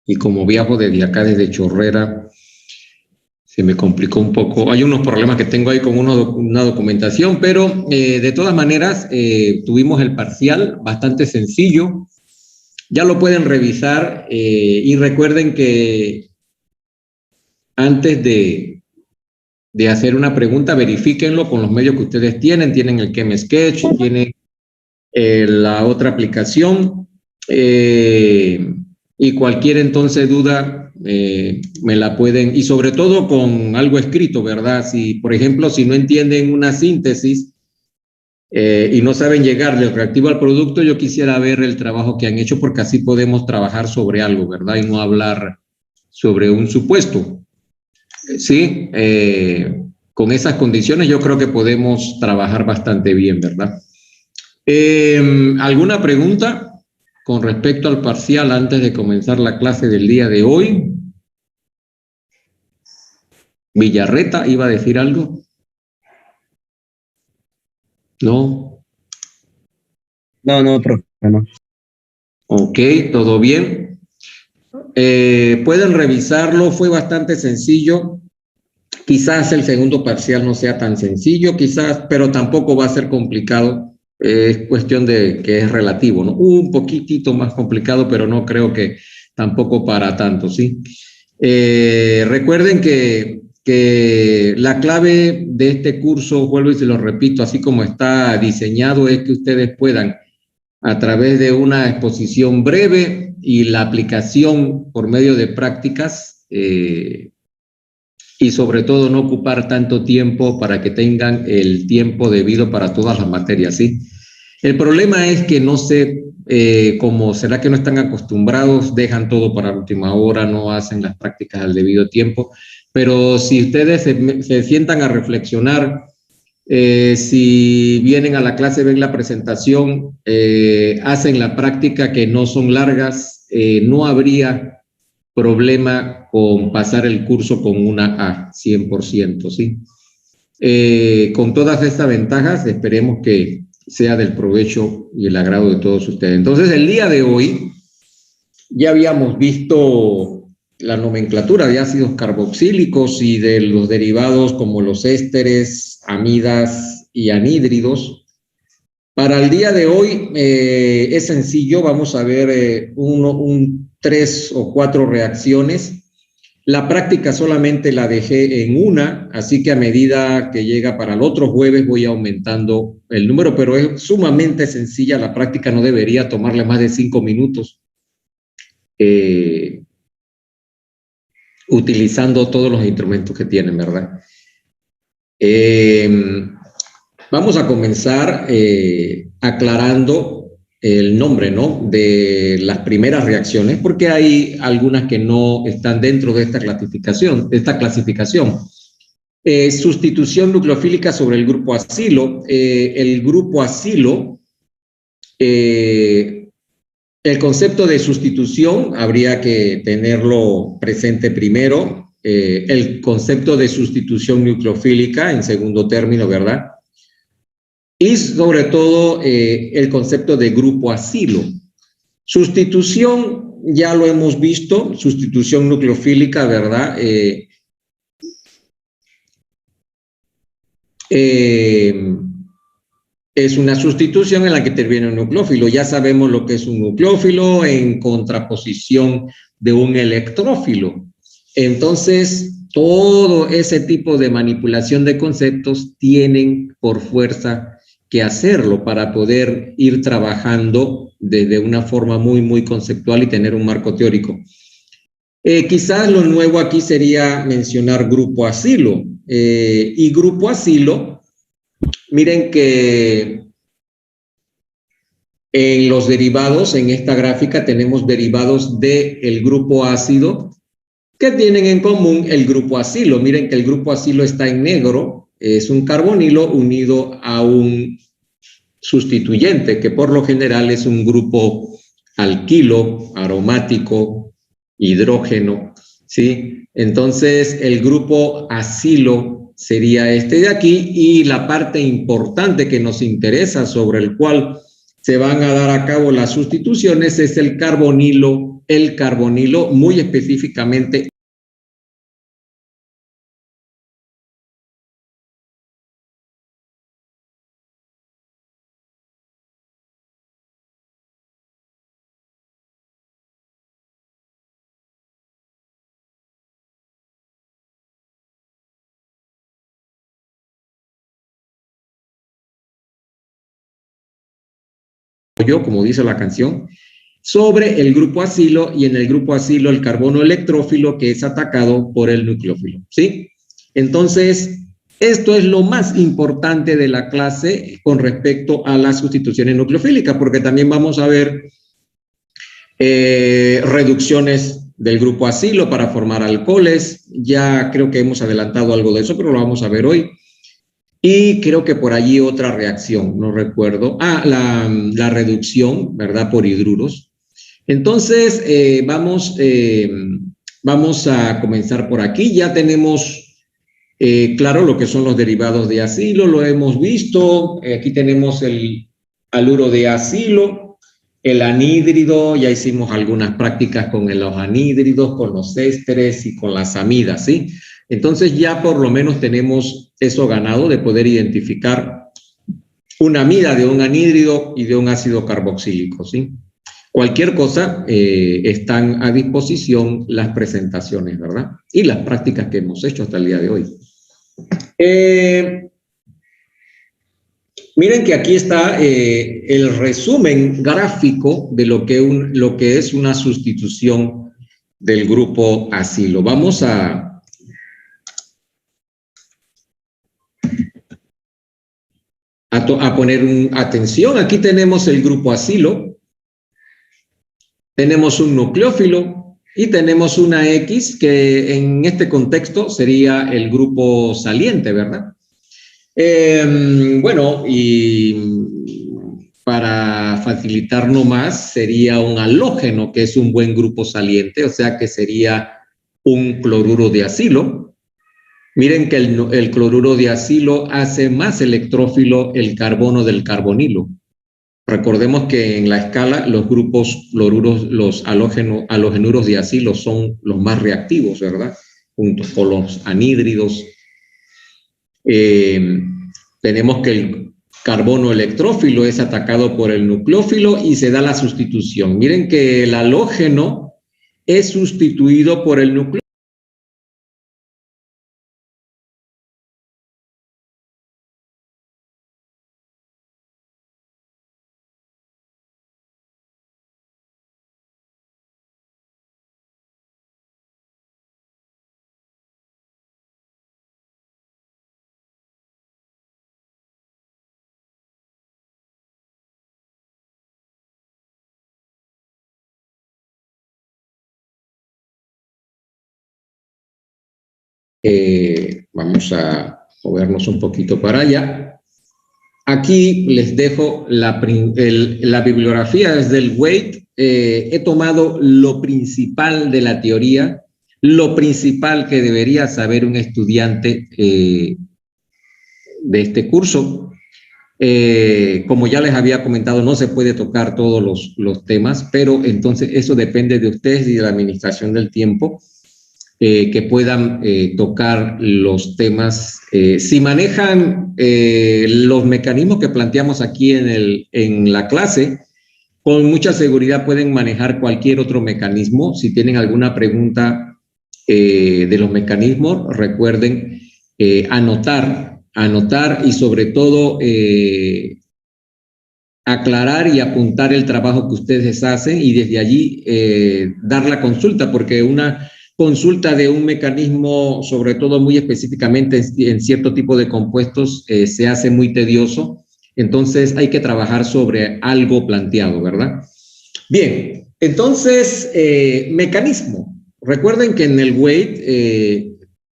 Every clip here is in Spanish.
y como viajo desde acá, desde Chorrera, se me complicó un poco. Hay unos problemas que tengo ahí con una documentación, pero de todas maneras tuvimos el parcial bastante sencillo. Ya lo pueden revisar y recuerden que antes de hacer una pregunta, verifíquenlo con los medios que ustedes tienen. Tienen el ChemSketch, tienen la otra aplicación y cualquier entonces duda me la pueden, y sobre todo con algo escrito, ¿verdad? Si, por ejemplo, si no entienden una síntesis y no saben llegar del reactivo al producto, yo quisiera ver el trabajo que han hecho, porque así podemos trabajar sobre algo, ¿verdad? Y no hablar sobre un supuesto. Sí, con esas condiciones yo creo que podemos trabajar bastante bien, ¿verdad? ¿Alguna pregunta con respecto al parcial antes de comenzar la clase del día de hoy? Villarreta, ¿iba a decir algo? ¿No? No, profe, no. Ok, todo bien. Pueden revisarlo, fue bastante sencillo. Quizás el segundo parcial no sea tan sencillo, quizás, pero tampoco va a ser complicado. Es cuestión de que es relativo, ¿no? Un poquitito más complicado, pero no creo que tampoco para tanto, ¿sí? Recuerden que la clave de este curso, vuelvo y se lo repito, así como está diseñado, es que ustedes puedan, a través de una exposición breve y la aplicación por medio de prácticas, y sobre todo no ocupar tanto tiempo para que tengan el tiempo debido para todas las materias, ¿sí? El problema es que no sé cómo será que no están acostumbrados, dejan todo para la última hora, no hacen las prácticas al debido tiempo, pero si ustedes se sientan a reflexionar, si vienen a la clase, ven la presentación, hacen la práctica, que no son largas, no habría problema con pasar el curso con una A, 100%, ¿sí? Con todas estas ventajas, esperemos que sea del provecho y el agrado de todos ustedes. Entonces, el día de hoy ya habíamos visto la nomenclatura de ácidos carboxílicos y de los derivados como los ésteres, amidas y anhídridos. Para el día de hoy es sencillo, vamos a ver 3 o 4 reacciones. La práctica solamente la dejé en una, así que a medida que llega para el otro jueves voy aumentando el número, pero es sumamente sencilla. La práctica no debería tomarle más de 5 minutos, utilizando todos los instrumentos que tienen, ¿verdad? Vamos a comenzar aclarando el nombre, ¿no?, de las primeras reacciones, porque hay algunas que no están dentro de esta clasificación. Sustitución nucleofílica sobre el grupo acilo. El grupo acilo, el concepto de sustitución habría que tenerlo presente primero. El concepto de sustitución nucleofílica en segundo término, ¿verdad? Y sobre todo el concepto de grupo acilo. Sustitución, ya lo hemos visto, sustitución nucleofílica, ¿verdad? Es una sustitución en la que interviene un nucleófilo. Ya sabemos lo que es un nucleófilo en contraposición de un electrófilo. Entonces, todo ese tipo de manipulación de conceptos tienen por fuerza que hacerlo para poder ir trabajando de una forma muy, muy conceptual y tener un marco teórico. Quizás lo nuevo aquí sería mencionar grupo acilo. Y grupo acilo, miren que en los derivados, en esta gráfica tenemos derivados del grupo ácido que tienen en común el grupo acilo. Miren que el grupo acilo está en negro, es un carbonilo unido a un sustituyente, que por lo general es un grupo alquilo, aromático, hidrógeno, ¿sí? Entonces, el grupo acilo sería este de aquí, y la parte importante que nos interesa, sobre el cual se van a dar a cabo las sustituciones, es el carbonilo el carbonilo, muy específicamente yo, como dice la canción, sobre el grupo acilo, y en el grupo acilo el carbono electrófilo que es atacado por el nucleófilo, ¿sí? Entonces, esto es lo más importante de la clase con respecto a las sustituciones nucleofílicas, porque también vamos a ver reducciones del grupo acilo para formar alcoholes. Ya creo que hemos adelantado algo de eso, pero lo vamos a ver hoy. Y creo que por allí otra reacción, no recuerdo. La reducción, ¿verdad? Por hidruros. Entonces, vamos a comenzar por aquí. Ya tenemos claro lo que son los derivados de acilo, lo hemos visto. Aquí tenemos el haluro de acilo, el anhídrido, ya hicimos algunas prácticas con los anhídridos, con los ésteres y con las amidas, ¿sí? Entonces ya por lo menos tenemos eso ganado de poder identificar una amida de un anhídrido y de un ácido carboxílico, ¿sí? Cualquier cosa, están a disposición las presentaciones, ¿verdad? Y las prácticas que hemos hecho hasta el día de hoy. Miren que aquí está el resumen gráfico de lo que es una sustitución del grupo acilo. Vamos a poner atención. Aquí tenemos el grupo acilo, tenemos un nucleófilo y tenemos una X que en este contexto sería el grupo saliente, ¿verdad? Bueno, y para facilitarnos más, sería un halógeno, que es un buen grupo saliente, o sea que sería un cloruro de acilo. Miren que el cloruro de acilo hace más electrófilo el carbono del carbonilo. Recordemos que en la escala los grupos fluoruros, los halogenuros de acilo son los más reactivos, ¿verdad? Junto con los anhídridos. Tenemos que el carbono electrófilo es atacado por el nucleófilo y se da la sustitución. Miren que el halógeno es sustituido por el nucleófilo. Vamos a movernos un poquito para allá. Aquí les dejo la bibliografía desde el Waite. He tomado lo principal de la teoría, lo principal que debería saber un estudiante de este curso. Como ya les había comentado, no se puede tocar todos los temas, pero entonces eso depende de ustedes y de la administración del tiempo. Que puedan tocar los temas. Si manejan los mecanismos que planteamos aquí en la clase, con mucha seguridad pueden manejar cualquier otro mecanismo. Si tienen alguna pregunta de los mecanismos, recuerden anotar y sobre todo aclarar y apuntar el trabajo que ustedes hacen y desde allí dar la consulta, porque una consulta de un mecanismo, sobre todo muy específicamente en cierto tipo de compuestos, se hace muy tedioso. Entonces hay que trabajar sobre algo planteado, ¿verdad? Bien, entonces, mecanismo. Recuerden que en el Waite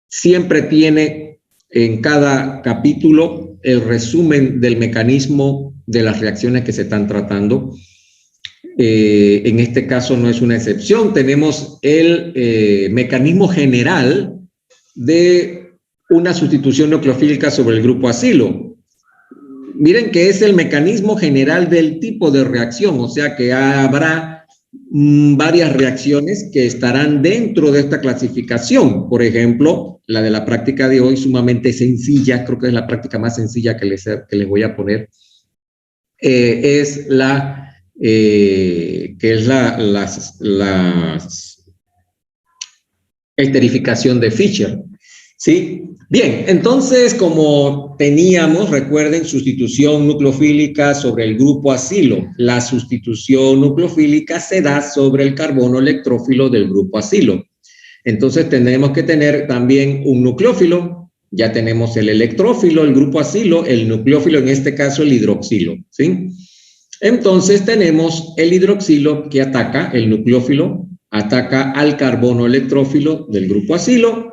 siempre tiene en cada capítulo el resumen del mecanismo de las reacciones que se están tratando. En este caso no es una excepción. Tenemos el mecanismo general de una sustitución nucleofílica sobre el grupo acilo. Miren que es el mecanismo general del tipo de reacción, o sea que habrá varias reacciones que estarán dentro de esta clasificación. Por ejemplo, la de la práctica de hoy, sumamente sencilla, creo que es la práctica más sencilla que les voy a poner, es la esterificación de Fischer. ¿Sí? Bien, entonces, como teníamos, recuerden, sustitución nucleofílica sobre el grupo acilo. La sustitución nucleofílica se da sobre el carbono electrófilo del grupo acilo. Entonces, tenemos que tener también un nucleófilo. Ya tenemos el electrófilo, el grupo acilo, el nucleófilo, en este caso el hidroxilo. ¿Sí? Entonces, tenemos el hidroxilo que ataca, el nucleófilo, ataca al carbono electrófilo del grupo acilo.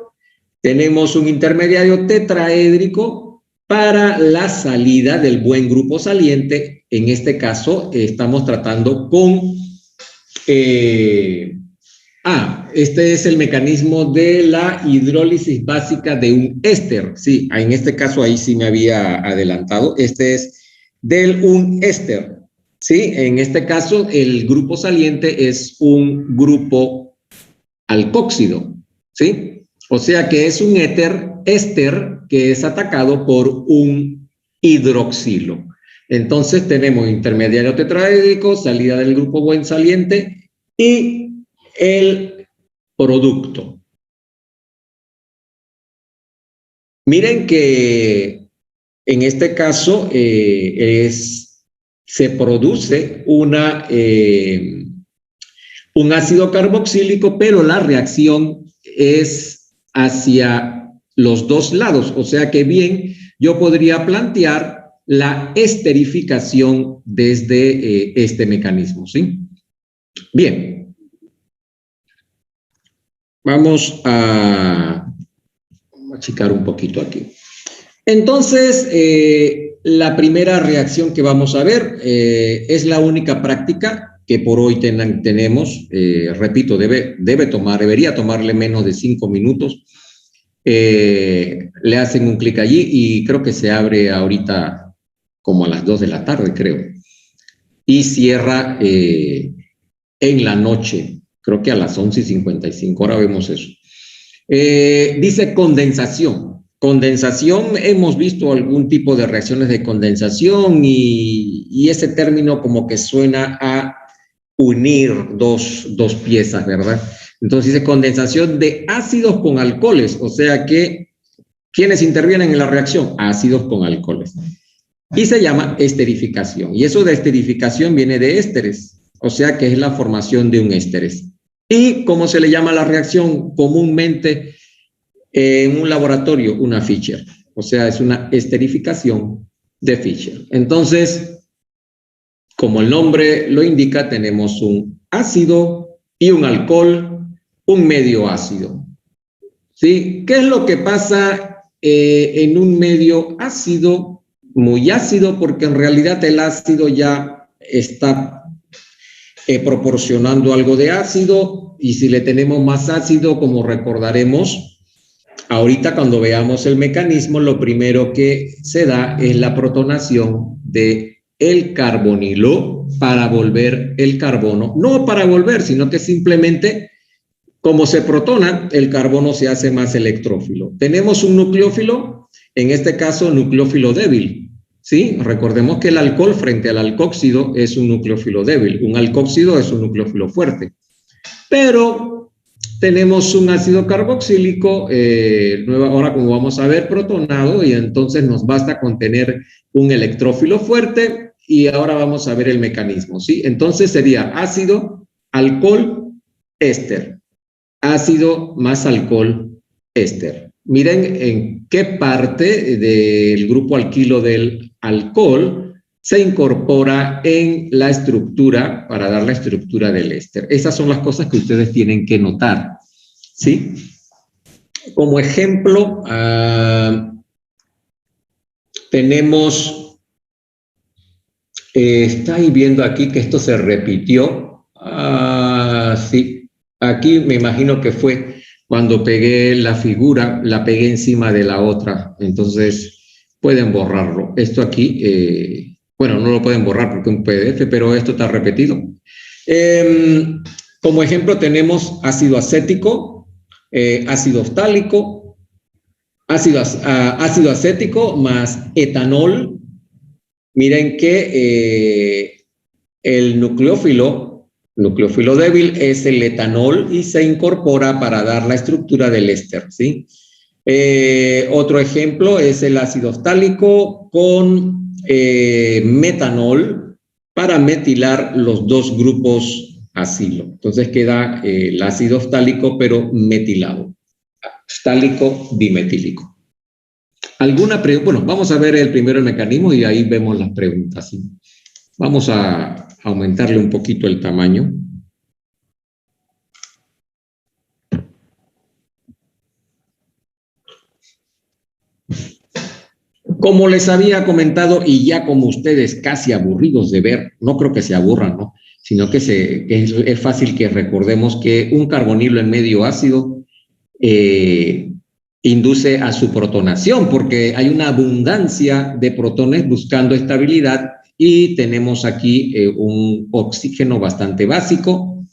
Tenemos un intermediario tetraédrico para la salida del buen grupo saliente. En este caso, estamos tratando con... este es el mecanismo de la hidrólisis básica de un éster. Sí, en este caso ahí sí me había adelantado. Este es del un éster. Sí, en este caso el grupo saliente es un grupo alcóxido. ¿Sí? O sea que es un éster que es atacado por un hidroxilo. Entonces tenemos intermediario tetraédrico, salida del grupo buen saliente y el producto. Miren que en este caso se produce un ácido carboxílico, pero la reacción es hacia los dos lados, o sea que bien, yo podría plantear la esterificación desde este mecanismo, ¿sí? Bien, vamos a achicar un poquito aquí. Entonces, la primera reacción que vamos a ver es la única práctica que por hoy tenemos, repito, debería tomarle menos de 5 minutos. Le hacen un clic allí y creo que se abre ahorita como a las 2 de la tarde, creo. Y cierra en la noche, creo que a las 11:55, ahora vemos eso. Dice condensación. Condensación, hemos visto algún tipo de reacciones de condensación y ese término como que suena a unir dos piezas, ¿verdad? Entonces dice condensación de ácidos con alcoholes, o sea que, ¿quiénes intervienen en la reacción? Ácidos con alcoholes. Y se llama esterificación. Y eso de esterificación viene de ésteres, o sea que es la formación de un ésteres. ¿Y cómo se le llama la reacción comúnmente en un laboratorio? Una Fischer. O sea, es una esterificación de Fischer. Entonces, como el nombre lo indica, tenemos un ácido y un alcohol, un medio ácido. ¿Sí? ¿Qué es lo que pasa en un medio ácido? Muy ácido, porque en realidad el ácido ya está proporcionando algo de ácido, y si le tenemos más ácido, como recordaremos, ahorita cuando veamos el mecanismo, lo primero que se da es la protonación de el carbonilo para volver el carbono, no para volver, sino que simplemente como se protona, el carbono se hace más electrófilo. Tenemos un nucleófilo, en este caso nucleófilo débil, ¿sí? Recordemos que el alcohol frente al alcóxido es un nucleófilo débil, un alcóxido es un nucleófilo fuerte. Pero tenemos un ácido carboxílico, ahora como vamos a ver, protonado, y entonces nos basta con tener un electrófilo fuerte. Y ahora vamos a ver el mecanismo, ¿sí? Entonces sería ácido, alcohol, éster. Ácido más alcohol, éster. Miren en qué parte del grupo alquilo del alcohol se incorpora en la estructura para dar la estructura del éster. Esas son las cosas que ustedes tienen que notar, ¿sí? Como ejemplo, tenemos... estáis viendo aquí que esto se repitió. Sí, aquí me imagino que fue cuando pegué la figura, la pegué encima de la otra, entonces pueden borrarlo. Esto aquí, bueno, no lo pueden borrar porque es un PDF, pero esto está repetido. Como ejemplo tenemos ácido acético, ácido oftálico, ácido acético más etanol. Miren que el nucleófilo débil es el etanol y se incorpora para dar la estructura del éster, ¿sí? Otro ejemplo es el ácido oftálico con metanol para metilar los dos grupos acilo. Entonces queda el ácido oftálico pero metilado, oftálico dimetílico. ¿Alguna pregunta? Bueno, vamos a ver primero el mecanismo y ahí vemos las preguntas, ¿sí? Vamos a aumentarle un poquito el tamaño. Como les había comentado, y ya como ustedes casi aburridos de ver, no creo que se aburran, ¿no? Sino que es fácil que recordemos que un carbonilo en medio ácido induce a su protonación, porque hay una abundancia de protones buscando estabilidad y tenemos aquí un oxígeno bastante básico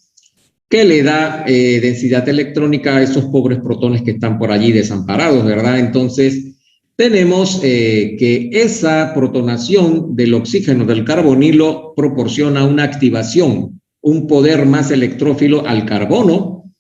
que le da densidad electrónica a esos pobres protones que están por allí desamparados, ¿verdad? Entonces, tenemos que esa protonación del oxígeno del carbonilo proporciona una activación, un poder más electrófilo al carbono,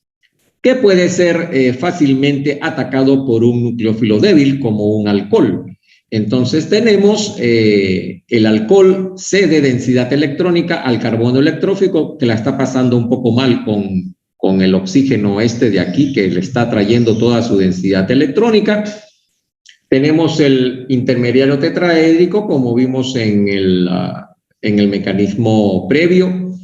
que puede ser fácilmente atacado por un nucleófilo débil como un alcohol. Entonces tenemos el alcohol cede densidad electrónica al carbono electrófico, que la está pasando un poco mal con el oxígeno este de aquí, que le está trayendo toda su densidad electrónica. Tenemos el intermediario tetraédrico, como vimos en el mecanismo previo,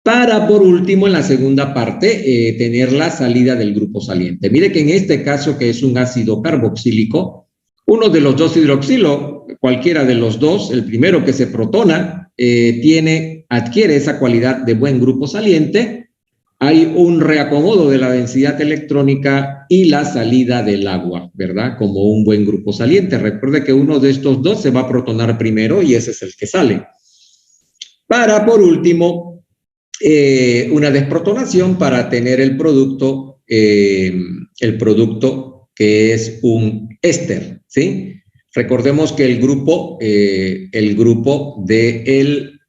para, por último, en la segunda parte, tener la salida del grupo saliente. Mire que en este caso, que es un ácido carboxílico, uno de los dos hidroxilo, cualquiera de los dos, el primero que se protona, adquiere esa cualidad de buen grupo saliente. Hay un reacomodo de la densidad electrónica y la salida del agua, ¿verdad? Como un buen grupo saliente. Recuerde que uno de estos dos se va a protonar primero y ese es el que sale. Para, por último, una desprotonación para tener el producto que es un éster, ¿sí? Recordemos que el grupo del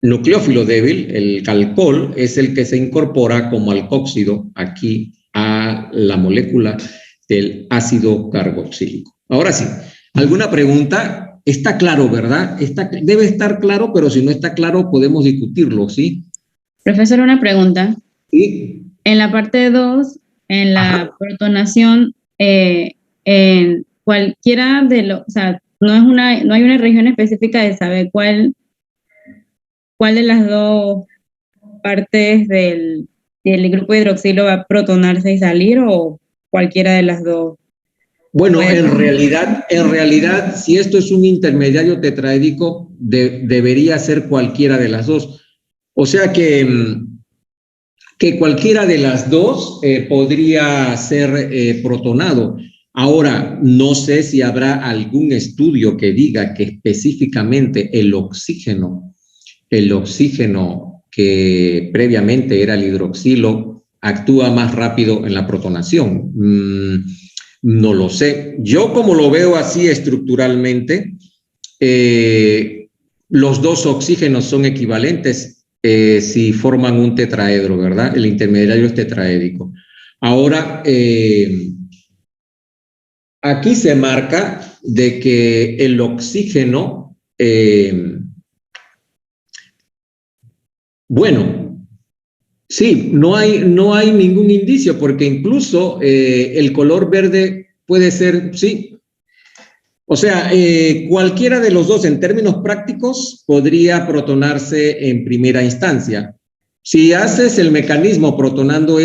nucleófilo débil, el alcohol, es el que se incorpora como alcóxido aquí a la molécula del ácido carboxílico. Ahora sí, ¿alguna pregunta? Está claro, ¿verdad? Debe estar claro, pero si no está claro podemos discutirlo, ¿sí? Profesor, una pregunta. Sí. En la parte 2, en la protonación, en cualquiera de los, o sea, no hay una región específica de saber cuál de las dos partes del grupo hidroxilo va a protonarse y salir, o cualquiera de las dos. Bueno, en realidad, si esto es un intermediario tetraédrico, debería ser cualquiera de las dos. O sea que cualquiera de las dos podría ser protonado. Ahora, no sé si habrá algún estudio que diga que específicamente el oxígeno que previamente era el hidroxilo actúa más rápido en la protonación. No lo sé. Yo, como lo veo así estructuralmente, los dos oxígenos son equivalentes si forman un tetraedro, ¿verdad? El intermediario es tetraédrico. Ahora, aquí se marca de que el oxígeno, bueno, sí, no hay ningún indicio, porque incluso el color verde puede ser, sí. O sea, cualquiera de los dos en términos prácticos podría protonarse en primera instancia. Si haces el mecanismo protonando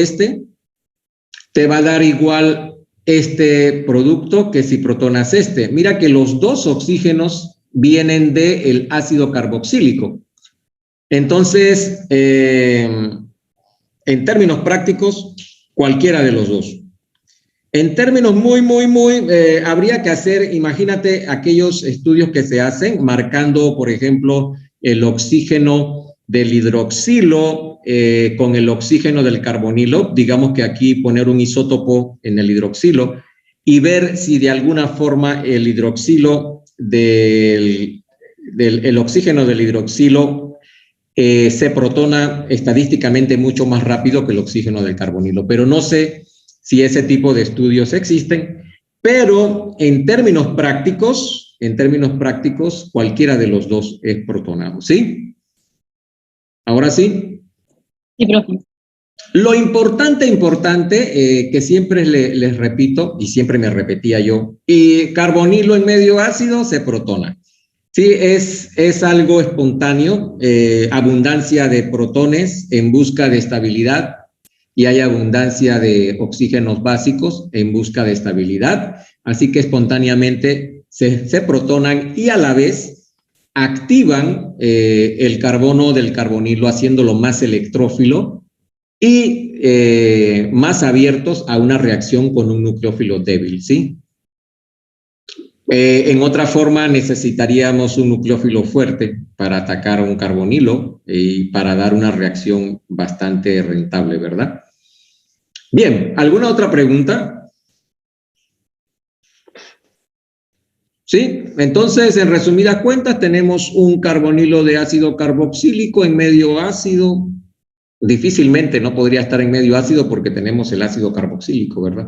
te va a dar igual este producto que si protonas Mira que los dos oxígenos vienen del ácido carboxílico. Entonces, en términos prácticos, cualquiera de los dos. En términos habría que hacer, imagínate aquellos estudios que se hacen marcando, por ejemplo, el oxígeno del hidroxilo con el oxígeno del carbonilo, digamos que aquí poner un isótopo en el hidroxilo y ver si de alguna forma el hidroxilo el oxígeno del hidroxilo se protona estadísticamente mucho más rápido que el oxígeno del carbonilo, pero no sé si ese tipo de estudios existen, pero en términos prácticos, cualquiera de los dos es protonado, ¿sí? Ahora sí. Sí, profe. Lo importante, que siempre les repito, y siempre me repetía yo, y carbonilo en medio ácido se protona. Sí, es algo espontáneo, abundancia de protones en busca de estabilidad y hay abundancia de oxígenos básicos en busca de estabilidad, así que espontáneamente se protonan y a la vez activan el carbono del carbonilo haciéndolo más electrófilo y más abiertos a una reacción con un nucleófilo débil, ¿sí? En otra forma, necesitaríamos un nucleófilo fuerte para atacar a un carbonilo y para dar una reacción bastante rentable, ¿verdad? Bien, ¿alguna otra pregunta? Sí, entonces, en resumidas cuentas, tenemos un carbonilo de ácido carboxílico en medio ácido. Difícilmente no podría estar en medio ácido porque tenemos el ácido carboxílico, ¿verdad?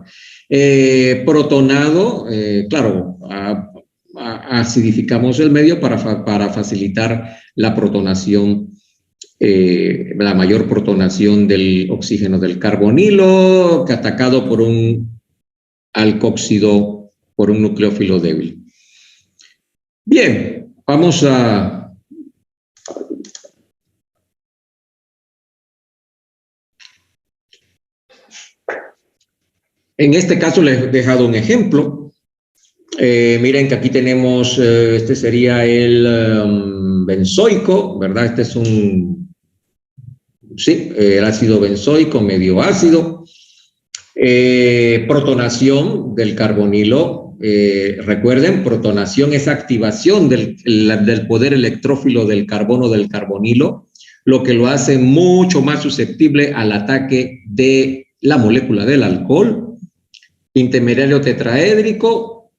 Protonado, claro, acidificamos el medio para facilitar la protonación, la mayor protonación del oxígeno del carbonilo, que atacado por un alcóxido, por un nucleófilo débil. Bien, vamos a... En este caso les he dejado un ejemplo. Miren que aquí tenemos, este sería el benzoico, ¿verdad? Este es el ácido benzoico medio ácido. Protonación del carbonilo. Recuerden, protonación es activación del poder electrófilo del carbono del carbonilo, lo que lo hace mucho más susceptible al ataque de la molécula del alcohol. Intermediario tetraédrico,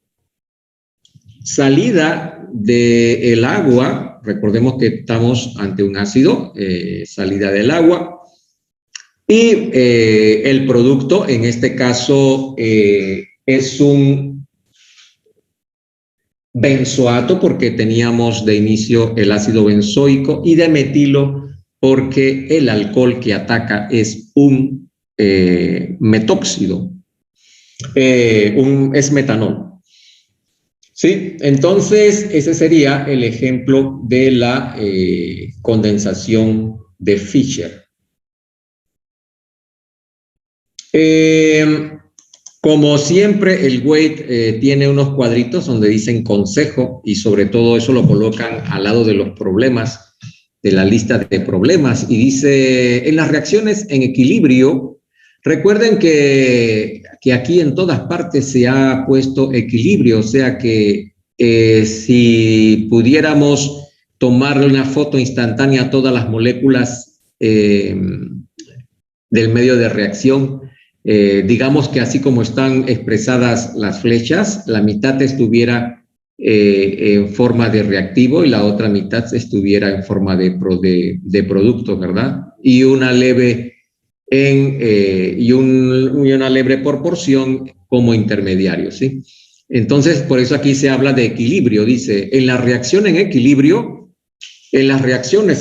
salida del agua, recordemos que estamos ante un ácido, salida del agua, y el producto, en este caso, es un benzoato porque teníamos de inicio el ácido benzoico y de metilo porque el alcohol que ataca es un metóxido. Es metanol. ¿Sí? Entonces, ese sería el ejemplo de la condensación de Fischer. Como siempre, el weight tiene unos cuadritos donde dicen consejo y sobre todo eso lo colocan al lado de los problemas, de la lista de problemas y dice, en las reacciones en equilibrio, recuerden que aquí en todas partes se ha puesto equilibrio, o sea que si pudiéramos tomarle una foto instantánea a todas las moléculas del medio de reacción, digamos que así como están expresadas las flechas, la mitad estuviera en forma de reactivo y la otra mitad estuviera en forma de producto, ¿verdad? Y una leve y una leve proporción como intermediario, ¿sí? Entonces, por eso aquí se habla de equilibrio. Dice, en las reacciones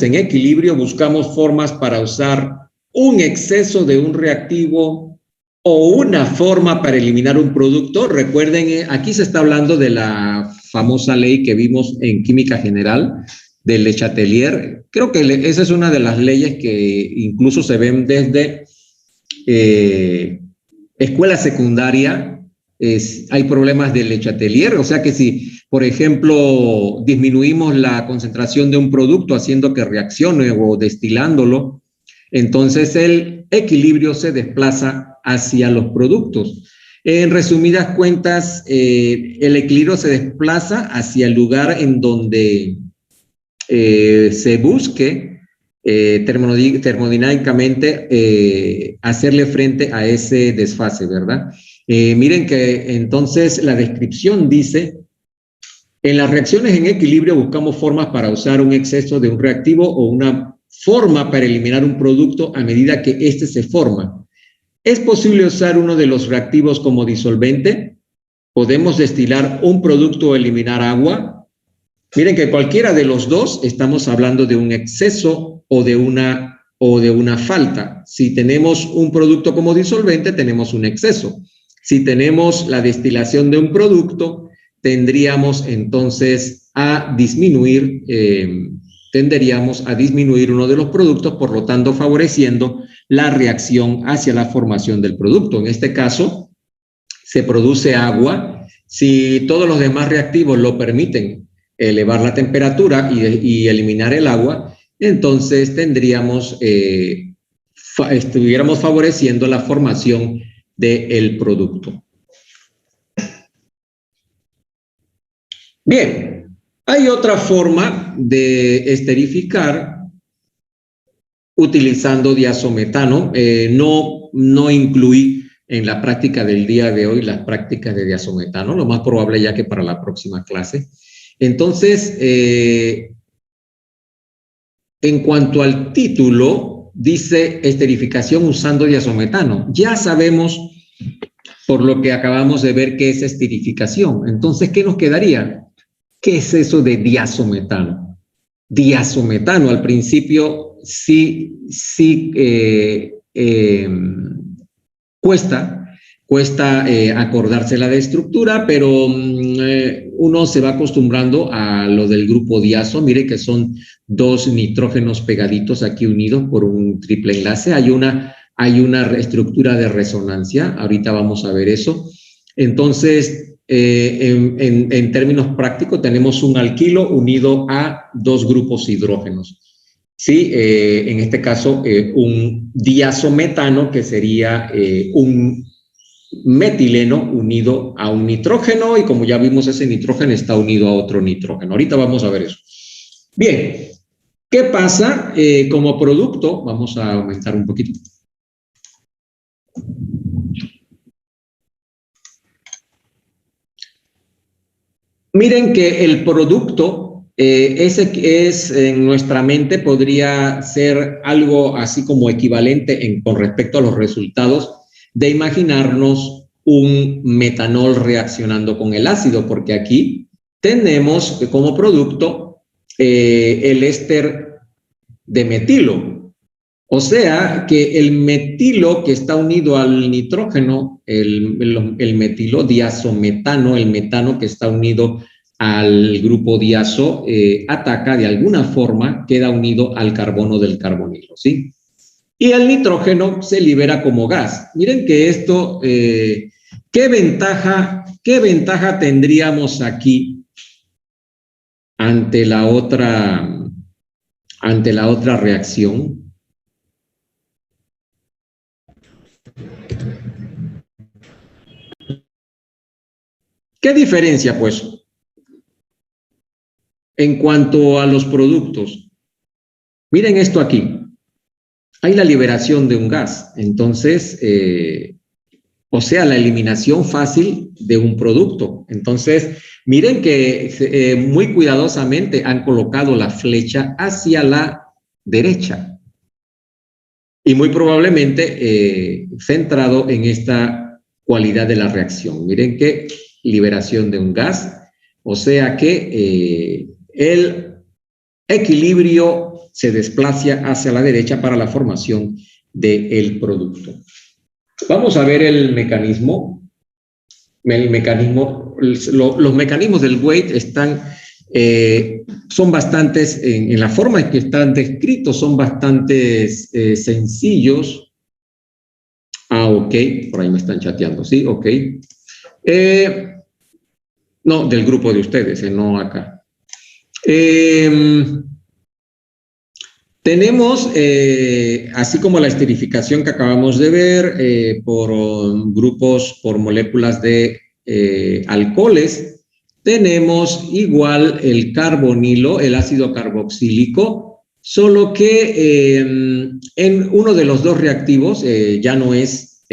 en equilibrio buscamos formas para usar un exceso de un reactivo o una forma para eliminar un producto. Recuerden, aquí se está hablando de la famosa ley que vimos en química general, de Le Chatelier. Creo que esa es una de las leyes que incluso se ven desde escuela secundaria. Hay problemas de Le Chatelier, o sea que si, por ejemplo, disminuimos la concentración de un producto haciendo que reaccione o destilándolo, entonces el equilibrio se desplaza hacia los productos. En resumidas cuentas, el equilibrio se desplaza hacia el lugar en donde se busque termodinámicamente hacerle frente a ese desfase, ¿verdad? Miren que entonces la descripción dice: en las reacciones en equilibrio buscamos formas para usar un exceso de un reactivo o una forma para eliminar un producto a medida que éste se forma. ¿Es posible usar uno de los reactivos como disolvente? ¿Podemos destilar un producto o eliminar agua? Miren que cualquiera de los dos estamos hablando de un exceso o de una falta. Si tenemos un producto como disolvente, tenemos un exceso. Si tenemos la destilación de un producto, tendríamos entonces a disminuir, tenderíamos a disminuir uno de los productos, por lo tanto favoreciendo la reacción hacia la formación del producto. En este caso, se produce agua. Si todos los demás reactivos lo permiten, elevar la temperatura y eliminar el agua, entonces estuviéramos favoreciendo la formación del producto. Bien, hay otra forma de esterificar utilizando diazometano. No incluí en la práctica del día de hoy las prácticas de diazometano, lo más probable ya que para la próxima clase. Entonces, en cuanto al título, dice esterificación usando diazometano. Ya sabemos, por lo que acabamos de ver, qué es esterificación. Entonces, ¿qué nos quedaría? ¿Qué es eso de diazometano? Diazometano, al principio sí cuesta acordarse la de estructura, pero uno se va acostumbrando a lo del grupo diazo. Mire que son dos nitrógenos pegaditos aquí unidos por un triple enlace. Hay una estructura de resonancia, ahorita vamos a ver eso. Entonces, en términos prácticos, tenemos un alquilo unido a dos grupos hidrógenos. Sí, en este caso, un diazometano, que sería un metileno unido a un nitrógeno, y como ya vimos, ese nitrógeno está unido a otro nitrógeno. Ahorita vamos a ver eso. Bien, ¿qué pasa como producto? Vamos a aumentar un poquito. Miren que el producto, ese que es en nuestra mente, podría ser algo así como equivalente con respecto a los resultados de imaginarnos un metanol reaccionando con el ácido, porque aquí tenemos como producto el éster de metilo. O sea que el metilo que está unido al nitrógeno, el metilo diazometano, el metano que está unido al grupo diazo, ataca de alguna forma, queda unido al carbono del carbonilo, ¿sí? Y el nitrógeno se libera como gas. Miren que esto, ¿qué ventaja tendríamos aquí ante la otra reacción? ¿Qué diferencia, pues, en cuanto a los productos? Miren esto aquí. Hay la liberación de un gas. Entonces, o sea, la eliminación fácil de un producto. Entonces, miren que muy cuidadosamente han colocado la flecha hacia la derecha. Y muy probablemente centrado en esta cualidad de la reacción. Miren que liberación de un gas, o sea que el equilibrio se desplaza hacia la derecha para la formación del producto. Vamos a ver el mecanismo. Los mecanismos del Waite son bastantes, en la forma en que están descritos, son bastante sencillos. Ok, por ahí me están chateando, sí, ok. No, del grupo de ustedes, no acá. Tenemos, así como la esterificación que acabamos de ver, por grupos, por moléculas de alcoholes, tenemos igual el carbonilo, el ácido carboxílico, solo que en uno de los dos reactivos ya no es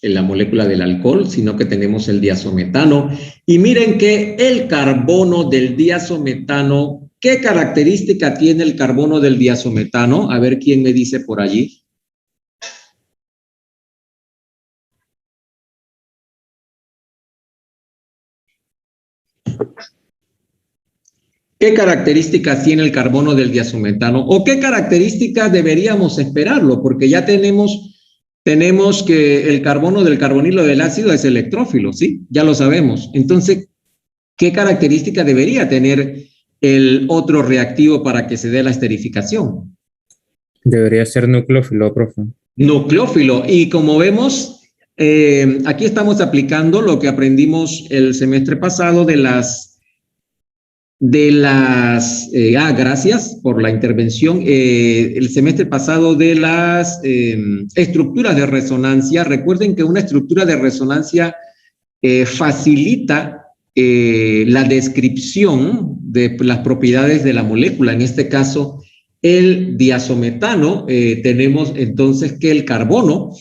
la molécula del alcohol, sino que tenemos el diazometano. Y miren que el carbono del diazometano, ¿qué característica tiene el carbono del diazometano? A ver quién me dice por allí. ¿Qué características tiene el carbono del diazometano? ¿O qué características deberíamos esperarlo? Porque ya tenemos que el carbono del carbonilo del ácido es electrófilo, ¿sí? Ya lo sabemos. Entonces, ¿qué característica debería tener el otro reactivo para que se dé la esterificación? Debería ser nucleófilo, profe. Nucleófilo. Y como vemos, aquí estamos aplicando lo que aprendimos el semestre pasado gracias por la intervención. El semestre pasado de las estructuras de resonancia. Recuerden que una estructura de resonancia facilita la descripción de las propiedades de la molécula. En este caso, el diazometano, tenemos entonces que el carbono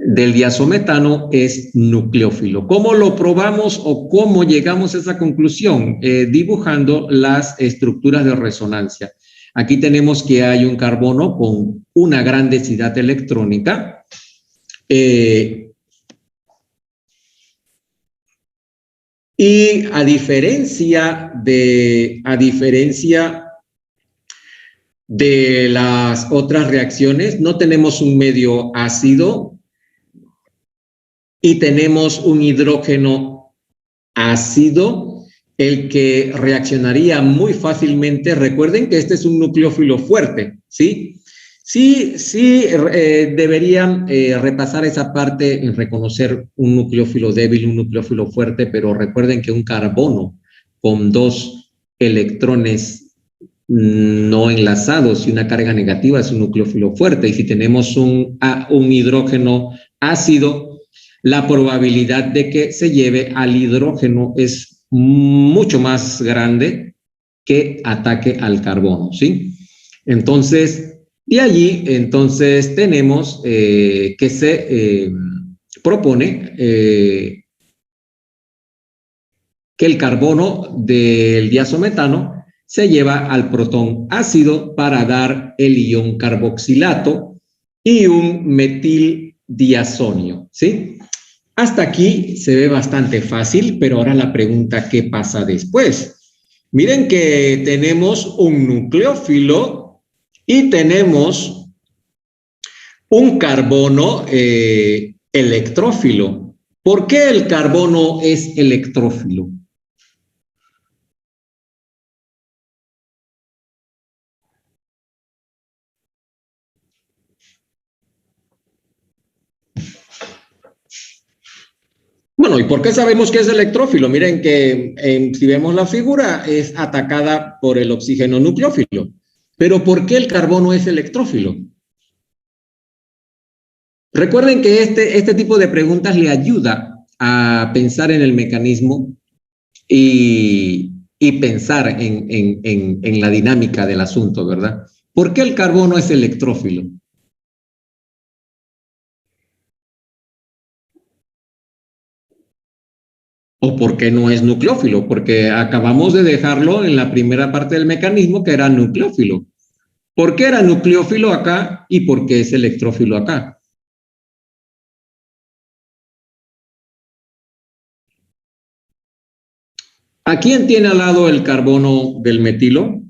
del diazometano es nucleófilo. ¿Cómo lo probamos o cómo llegamos a esa conclusión? Dibujando las estructuras de resonancia. Aquí tenemos que hay un carbono con una gran densidad electrónica. Y a diferencia de las otras reacciones, no tenemos un medio ácido, y tenemos un hidrógeno ácido, el que reaccionaría muy fácilmente. Recuerden que este es un nucleófilo fuerte, ¿sí? Sí, deberían repasar esa parte en reconocer un nucleófilo débil, un nucleófilo fuerte, pero recuerden que un carbono con 2 electrones no enlazados y una carga negativa es un nucleófilo fuerte. Y si tenemos un hidrógeno ácido, la probabilidad de que se lleve al hidrógeno es mucho más grande que ataque al carbono, ¿sí? Entonces, de allí, entonces, tenemos que se propone que el carbono del diazometano se lleva al protón ácido para dar el ion carboxilato y un metildiazonio, ¿sí? Hasta aquí se ve bastante fácil, pero ahora la pregunta, ¿qué pasa después? Miren que tenemos un nucleófilo y tenemos un carbono electrófilo. ¿Por qué el carbono es electrófilo? Bueno, ¿y por qué sabemos que es electrófilo? Miren que si vemos la figura es atacada por el oxígeno nucleófilo. Pero ¿por qué el carbono es electrófilo? Recuerden que este tipo de preguntas le ayuda a pensar en el mecanismo y pensar en la dinámica del asunto, ¿verdad? ¿Por qué el carbono es electrófilo? ¿O por qué no es nucleófilo? Porque acabamos de dejarlo en la primera parte del mecanismo que era nucleófilo. ¿Por qué era nucleófilo acá y por qué es electrófilo acá? ¿A quién tiene al lado el carbono del metilo?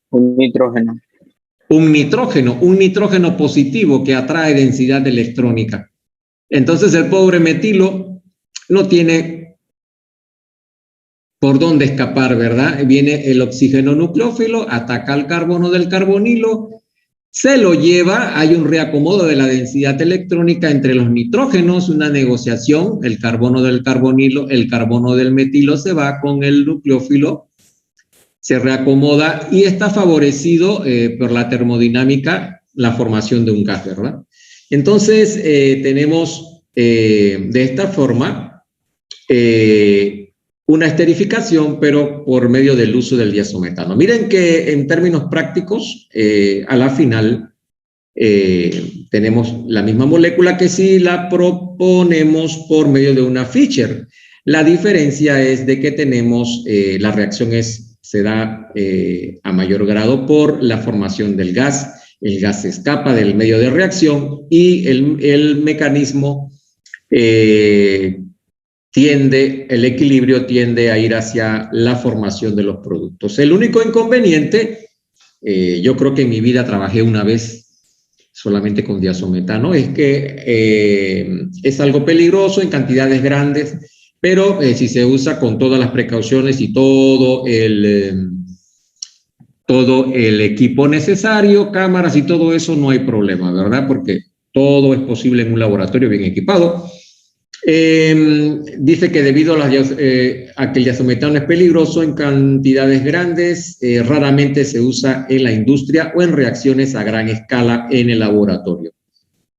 Un nitrógeno. Un nitrógeno positivo que atrae densidad electrónica. Entonces el pobre metilo no tiene por dónde escapar, ¿verdad? Viene el oxígeno nucleófilo, ataca al carbono del carbonilo, se lo lleva, hay un reacomodo de la densidad electrónica entre los nitrógenos, una negociación, el carbono del carbonilo, el carbono del metilo se va con el nucleófilo, se reacomoda y está favorecido por la termodinámica la formación de un gas, ¿verdad? Entonces, tenemos de esta forma una esterificación, pero por medio del uso del diazometano. Miren que en términos prácticos, a la final, tenemos la misma molécula que si la proponemos por medio de una Fischer. La diferencia es de que tenemos, la reacción se da a mayor grado por la formación del gas. El gas se escapa del medio de reacción y el mecanismo el equilibrio tiende a ir hacia la formación de los productos. El único inconveniente, yo creo que en mi vida trabajé una vez solamente con diazometano, es que es algo peligroso en cantidades grandes, pero si se usa con todas las precauciones y todo el equipo necesario, cámaras y todo eso, no hay problema, ¿verdad? Porque todo es posible en un laboratorio bien equipado. Dice que debido a que el diazometano es peligroso en cantidades grandes, raramente se usa en la industria o en reacciones a gran escala en el laboratorio.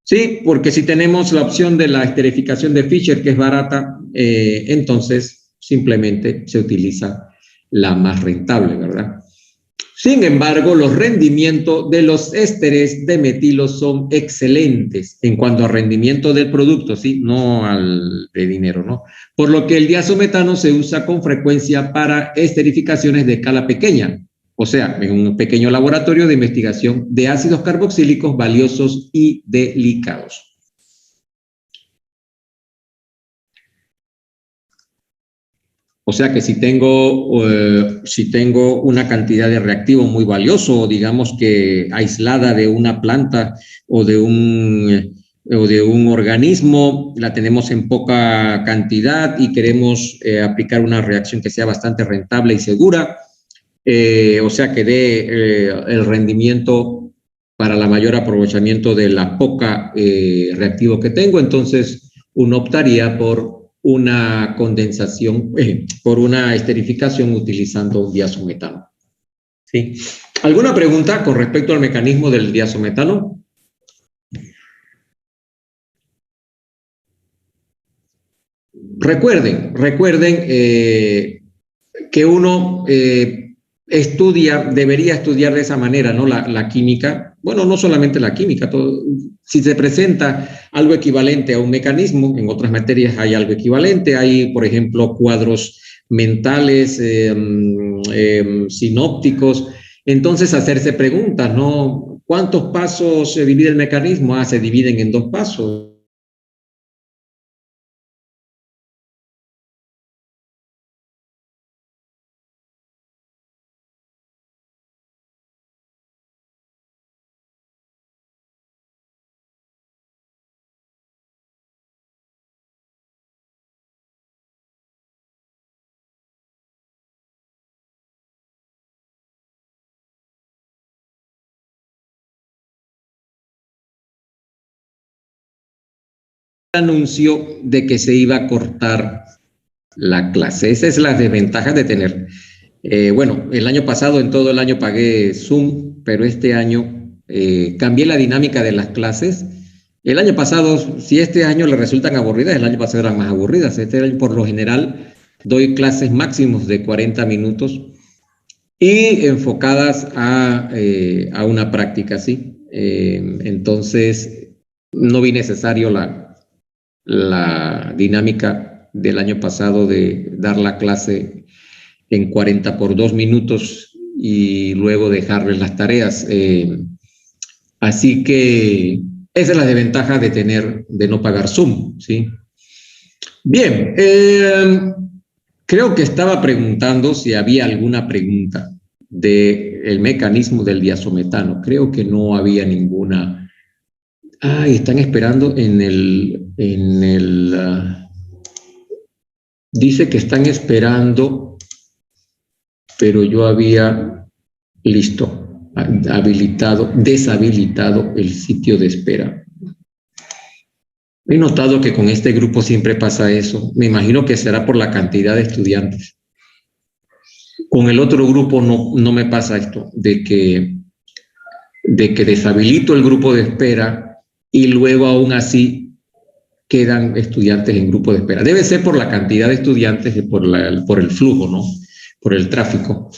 Sí, porque si tenemos la opción de la esterificación de Fischer, que es barata, entonces simplemente se utiliza la más rentable, ¿verdad? Sin embargo, los rendimientos de los ésteres de metilo son excelentes en cuanto a rendimiento del producto, ¿sí? No al de dinero, ¿no? Por lo que el diazometano se usa con frecuencia para esterificaciones de escala pequeña, o sea, en un pequeño laboratorio de investigación de ácidos carboxílicos valiosos y delicados. O sea que si tengo una cantidad de reactivo muy valioso, digamos que aislada de una planta o de un organismo, la tenemos en poca cantidad y queremos aplicar una reacción que sea bastante rentable y segura, o sea que dé el rendimiento para la mayor aprovechamiento de la poca reactivo que tengo, entonces uno optaría por una condensación, por una esterificación utilizando diazometano. ¿Sí? ¿Alguna pregunta con respecto al mecanismo del diazometano? Recuerden que uno debería estudiar de esa manera, ¿no? La química, bueno, no solamente la química, si se presenta algo equivalente a un mecanismo, en otras materias hay algo equivalente, hay, por ejemplo, cuadros mentales, sinópticos, entonces hacerse preguntas, ¿no? ¿Cuántos pasos se divide el mecanismo? Se dividen en 2 pasos. Anuncio de que se iba a cortar la clase. Esa es la desventaja de tener. Bueno, el año pasado, en todo el año pagué Zoom, pero este año cambié la dinámica de las clases. El año pasado, si este año le resultan aburridas, el año pasado eran más aburridas. Este año, por lo general, doy clases máximos de 40 minutos y enfocadas a una práctica, ¿sí? Entonces, no vi necesario la dinámica del año pasado de dar la clase en 40 por 2 minutos y luego dejarles las tareas. Así que esa es la desventaja de no pagar Zoom, ¿sí? Bien, creo que estaba preguntando si había alguna pregunta del mecanismo del diazometano. Creo que no había ninguna. Están esperando dice que están esperando, pero yo había deshabilitado el sitio de espera. He notado que con este grupo siempre pasa eso. Me imagino que será por la cantidad de estudiantes. Con el otro grupo no me pasa esto, de que deshabilito el grupo de espera y luego aún así quedan estudiantes en grupo de espera. Debe ser por la cantidad de estudiantes y por el flujo, ¿no? Por el tráfico.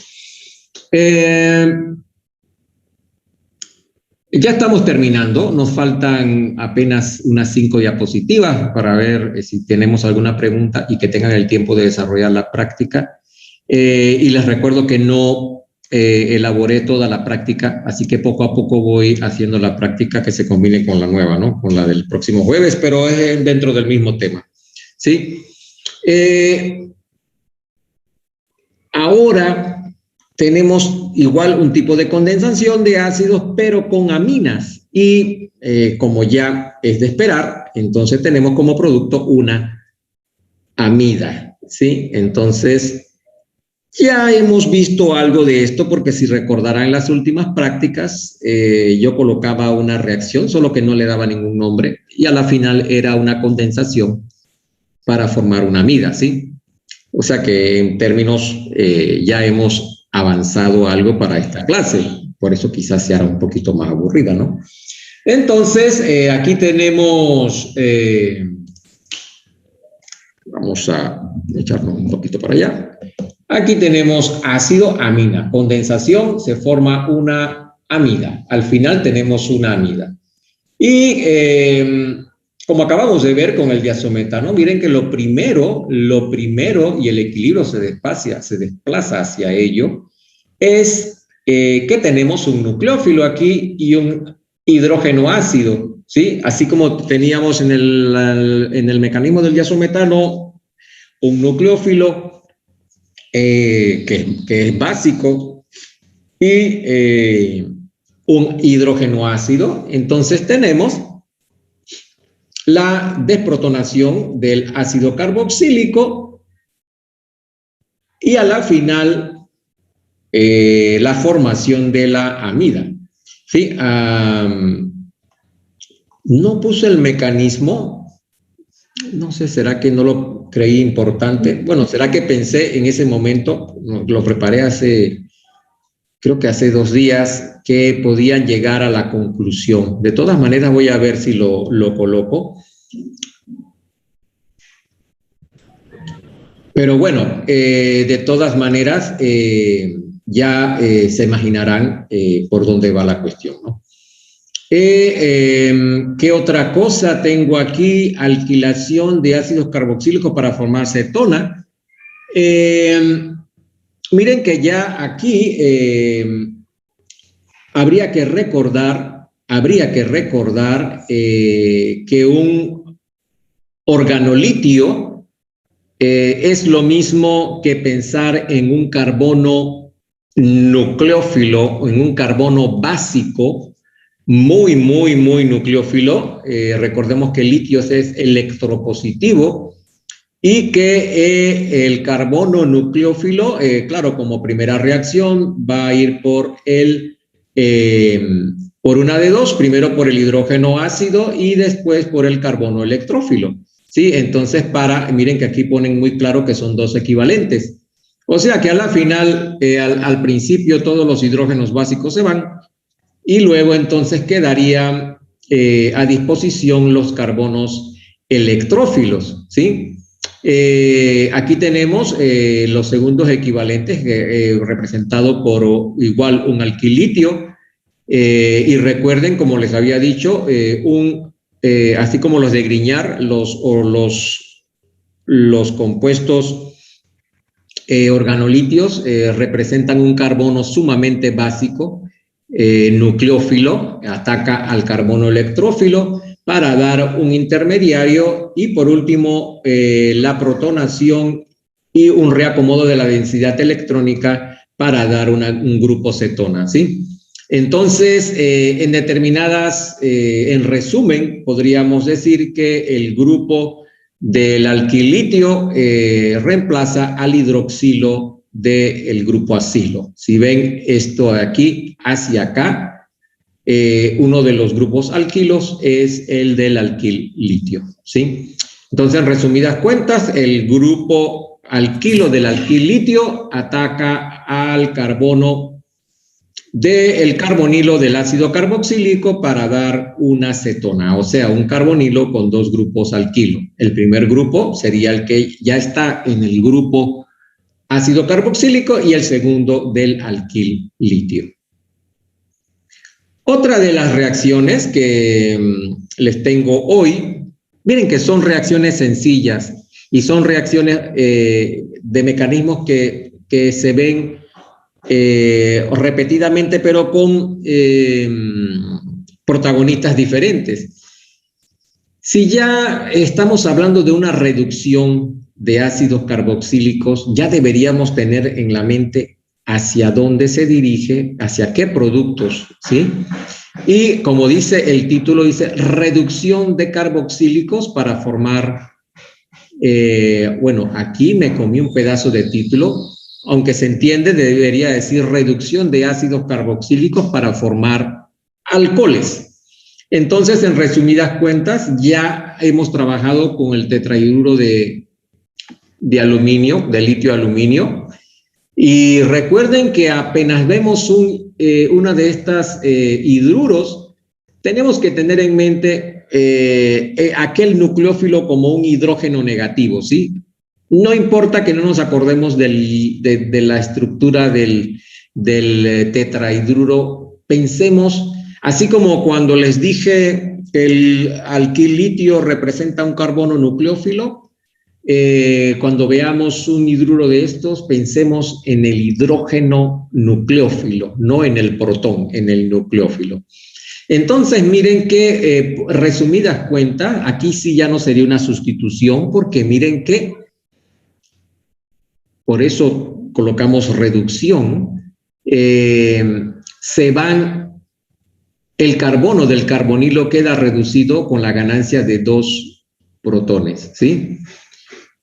Ya estamos terminando, nos faltan apenas unas 5 diapositivas para ver si tenemos alguna pregunta y que tengan el tiempo de desarrollar la práctica. Y les recuerdo que no elaboré toda la práctica, así que poco a poco voy haciendo la práctica que se combine con la nueva, ¿no? Con la del próximo jueves, pero es dentro del mismo tema, ¿sí? Ahora tenemos igual un tipo de condensación de ácidos, pero con aminas. Y como ya es de esperar, entonces tenemos como producto una amida, ¿sí? Entonces, ya hemos visto algo de esto, porque si recordarán en las últimas prácticas, yo colocaba una reacción, solo que no le daba ningún nombre, y a la final era una condensación para formar una amida, ¿sí? O sea que en términos ya hemos avanzado algo para esta clase, por eso quizás sea un poquito más aburrida, ¿no? Entonces, aquí tenemos, vamos a echarnos un poquito para allá. Aquí tenemos ácido amina, condensación, se forma una amida, al final tenemos una amida. Y como acabamos de ver con el diazometano, miren que lo primero, y el equilibrio se desplaza hacia ello, es que tenemos un nucleófilo aquí y un hidrógeno ácido, ¿sí? Así como teníamos en el mecanismo del diazometano un nucleófilo que es básico y un hidrógeno ácido, entonces tenemos la desprotonación del ácido carboxílico y a la final la formación de la amida. ¿Sí? No puse el mecanismo, no sé, ¿será que no lo creí importante? Bueno, ¿será que pensé en ese momento, lo preparé creo que hace 2 días, que podían llegar a la conclusión? De todas maneras voy a ver si lo coloco. Pero bueno, de todas maneras, ya se imaginarán por dónde va la cuestión, ¿no? ¿Qué otra cosa tengo aquí? Alquilación de ácidos carboxílicos para formar cetona. Miren que ya aquí habría que recordar que un organolitio es lo mismo que pensar en un carbono nucleófilo o en un carbono básico muy nucleófilo. Recordemos que el litio es electropositivo y que el carbono nucleófilo, claro, como primera reacción va a ir por una de dos, primero por el hidrógeno ácido y después por el carbono electrófilo. ¿Sí? Entonces, miren que aquí ponen muy claro que son 2 equivalentes. O sea que a la final, al principio, todos los hidrógenos básicos se van y luego entonces quedarían a disposición los carbonos electrófilos, ¿sí? Aquí tenemos los segundos equivalentes representados por igual un alquilitio y recuerden, como les había dicho, así como los de Grignard, los compuestos organolitios representan un carbono sumamente básico, nucleófilo, ataca al carbono electrófilo para dar un intermediario y por último la protonación y un reacomodo de la densidad electrónica para dar un grupo cetona, ¿sí? Entonces, en resumen, podríamos decir que el grupo del alquilitio reemplaza al hidroxilo del grupo acilo. Si ven esto de aquí hacia acá, uno de los grupos alquilos es el del alquilitio, ¿sí? Entonces, en resumidas cuentas, el grupo alquilo del alquilitio ataca al carbono del carbonilo del ácido carboxílico para dar una cetona, o sea, un carbonilo con 2 grupos alquilo. El primer grupo sería el que ya está en el grupo ácido carboxílico y el segundo del alquil litio. Otra de las reacciones que les tengo hoy, miren que son reacciones sencillas y son reacciones de mecanismos que se ven repetidamente, pero con protagonistas diferentes. Si ya estamos hablando de una reducción de ácidos carboxílicos, ya deberíamos tener en la mente hacia dónde se dirige, hacia qué productos, ¿sí? Y como dice el título, dice reducción de carboxílicos para formar, bueno, aquí me comí un pedazo de título, aunque se entiende, debería decir reducción de ácidos carboxílicos para formar alcoholes. Entonces, en resumidas cuentas, ya hemos trabajado con el tetrahidruro de aluminio, de litio aluminio, y recuerden que apenas vemos una de estas hidruros, tenemos que tener en mente aquel nucleófilo como un hidrógeno negativo, ¿sí? No importa que no nos acordemos de la estructura del tetrahidruro, pensemos, así como cuando les dije que el alquil litio representa un carbono nucleófilo, cuando veamos un hidruro de estos, pensemos en el hidrógeno nucleófilo, no en el protón, en el nucleófilo. Entonces, miren que, resumidas cuentas, aquí sí ya no sería una sustitución, porque miren que, por eso colocamos reducción, se van, el carbono del carbonilo queda reducido con la ganancia de 2 protones, ¿sí?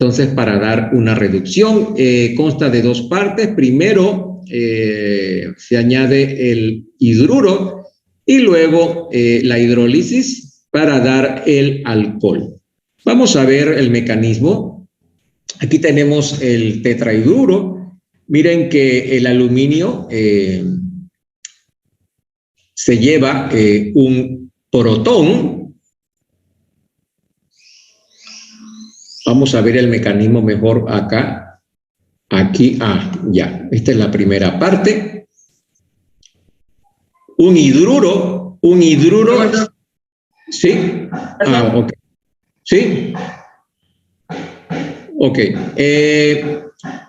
Entonces, para dar una reducción, consta de 2 partes. Primero, se añade el hidruro y luego la hidrólisis para dar el alcohol. Vamos a ver el mecanismo. Aquí tenemos el tetrahidruro. Miren que el aluminio se lleva un protón. Vamos a ver el mecanismo mejor acá. Aquí, ya. Esta es la primera parte. Un hidruro. ¿Sí? Ok. ¿Sí? Ok.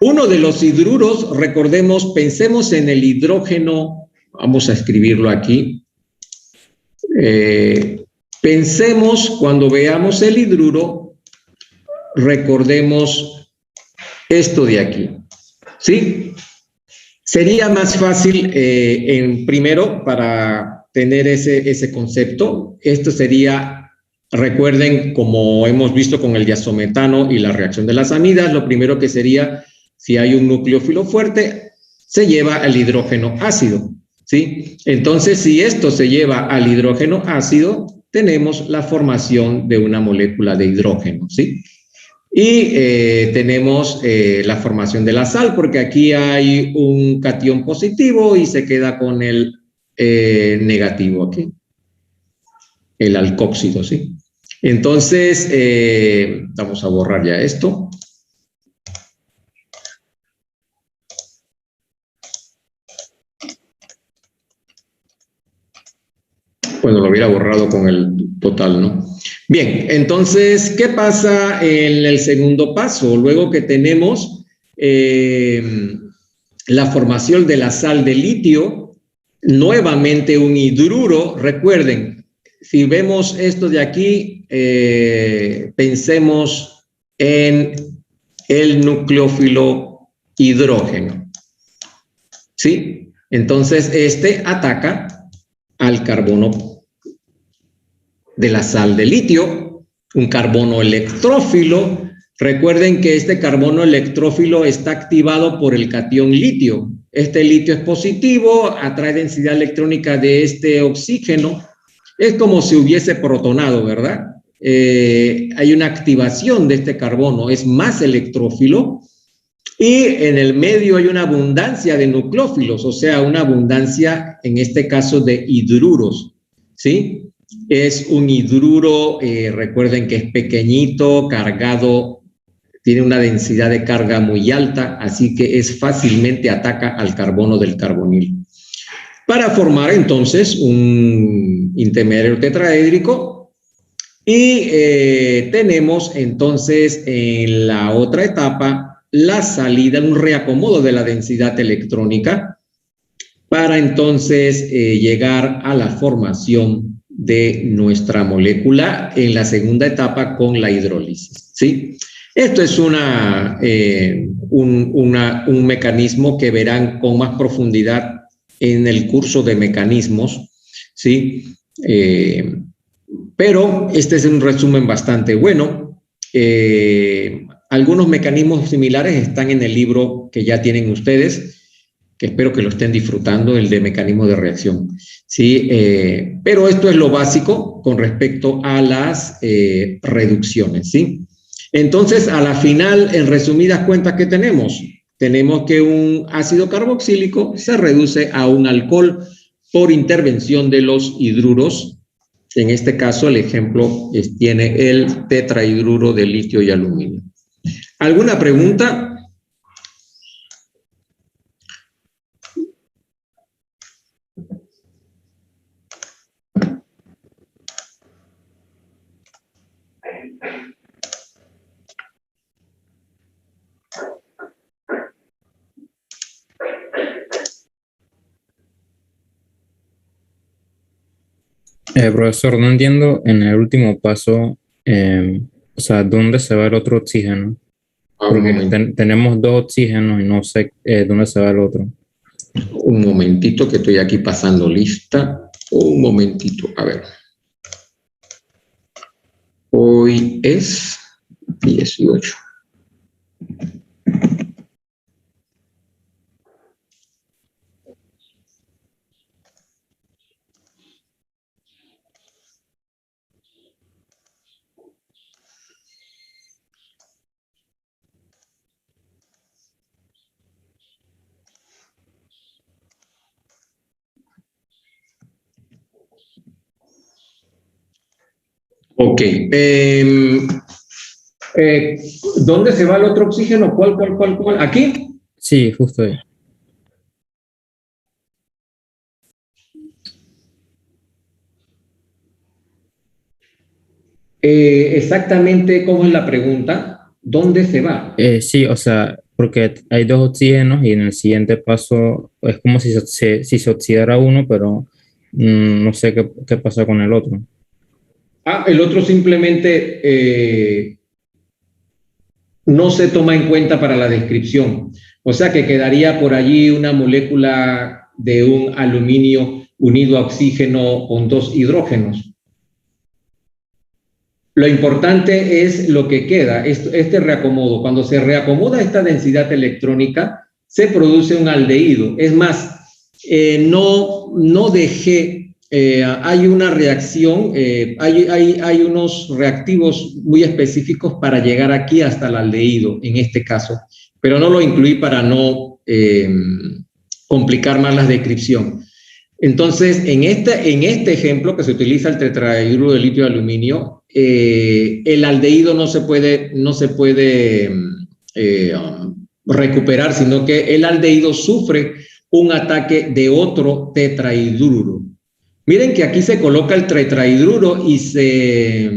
Uno de los hidruros, recordemos, pensemos en el hidrógeno. Vamos a escribirlo aquí. Pensemos cuando veamos el hidruro. Recordemos esto de aquí, ¿sí? Sería más fácil, primero, para tener ese concepto, esto sería, recuerden, como hemos visto con el diazometano y la reacción de las amidas, lo primero que sería, si hay un nucleófilo fuerte, se lleva al hidrógeno ácido, ¿sí? Entonces, si esto se lleva al hidrógeno ácido, tenemos la formación de una molécula de hidrógeno, ¿sí? Y tenemos la formación de la sal, porque aquí hay un catión positivo y se queda con el negativo aquí, el alcóxido, ¿sí? Entonces, vamos a borrar ya esto. Bueno, lo hubiera borrado con el total, ¿no? Bien, entonces, ¿qué pasa en el segundo paso? Luego que tenemos la formación de la sal de litio, nuevamente un hidruro, recuerden, si vemos esto de aquí, pensemos en el nucleófilo hidrógeno, ¿sí? Entonces, este ataca al carbono de la sal de litio, un carbono electrófilo. Recuerden que este carbono electrófilo está activado por el catión litio. Este litio es positivo, atrae densidad electrónica de este oxígeno. Es como si hubiese protonado, ¿verdad? Hay una activación de este carbono, es más electrófilo Y en el medio hay una abundancia de nucleófilos, o sea, una abundancia, en este caso, de hidruros, ¿sí? Es un hidruro, recuerden que es pequeñito, cargado, tiene una densidad de carga muy alta, así que es fácilmente ataca al carbono del carbonilo. Para formar entonces un intermediario tetraédrico y tenemos entonces en la otra etapa la salida, un reacomodo de la densidad electrónica para entonces llegar a la formación de nuestra molécula en la segunda etapa con la hidrólisis, ¿sí? Esto es un mecanismo que verán con más profundidad en el curso de mecanismos, ¿sí? Pero este es un resumen bastante bueno. Algunos mecanismos similares están en el libro que ya tienen ustedes, que espero que lo estén disfrutando, el de mecanismo de reacción. ¿Sí? Pero esto es lo básico con respecto a las reducciones. ¿Sí? Entonces, a la final, en resumidas cuentas, ¿qué tenemos? Tenemos que un ácido carboxílico se reduce a un alcohol por intervención de los hidruros. En este caso, el ejemplo tiene el tetrahidruro de litio y aluminio. ¿Alguna pregunta? Profesor, no entiendo en el último paso, o sea, ¿dónde se va el otro oxígeno? Porque tenemos dos oxígenos y no sé dónde se va el otro. Un momentito que estoy aquí pasando lista. Un momentito, a ver. Hoy es 18. Ok. ¿Dónde se va el otro oxígeno? ¿Cuál? ¿Aquí? Sí, justo ahí. Exactamente, ¿cómo es la pregunta? ¿Dónde se va? Sí, o sea, porque hay dos oxígenos y en el siguiente paso es como si se oxidara uno, pero no sé qué pasa con el otro. El otro simplemente no se toma en cuenta para la descripción. O sea que quedaría por allí una molécula de un aluminio unido a oxígeno con dos hidrógenos. Lo importante es lo que queda, este reacomodo. Cuando se reacomoda esta densidad electrónica, se produce un aldehído. Es más, no dejé, hay una reacción, hay unos reactivos muy específicos para llegar aquí hasta el aldehído, en este caso, pero no lo incluí para no complicar más la descripción. Entonces, en este ejemplo que se utiliza el tetrahidruro de litio y aluminio, el aldehído no se puede recuperar, sino que el aldehído sufre un ataque de otro tetrahidruro. Miren que aquí se coloca el tetrahidruro se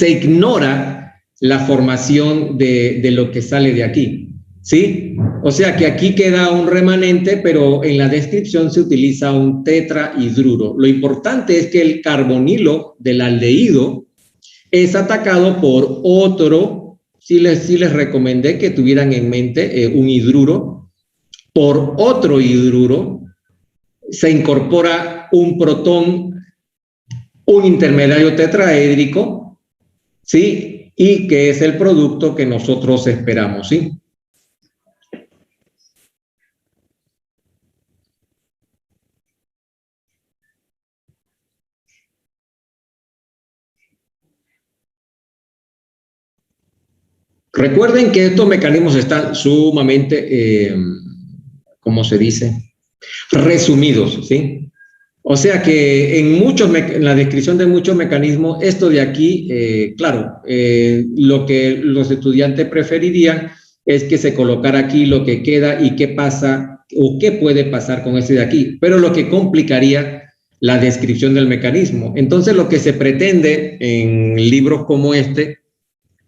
ignora la formación de lo que sale de aquí. ¿Sí? O sea que aquí queda un remanente, pero en la descripción se utiliza un tetrahidruro. Lo importante es que el carbonilo del aldehído es atacado por otro, sí les recomendé que tuvieran en mente un hidruro, por otro hidruro se incorpora un protón, un intermediario tetraédrico, ¿sí? Y que es el producto que nosotros esperamos, ¿sí? Recuerden que estos mecanismos están sumamente, ¿cómo se dice? Resumidos, ¿sí? O sea que en la descripción de muchos mecanismos, esto de aquí, claro, lo que los estudiantes preferirían es que se colocara aquí lo que queda y qué pasa o qué puede pasar con este de aquí, pero lo que complicaría la descripción del mecanismo. Entonces, lo que se pretende en libros como este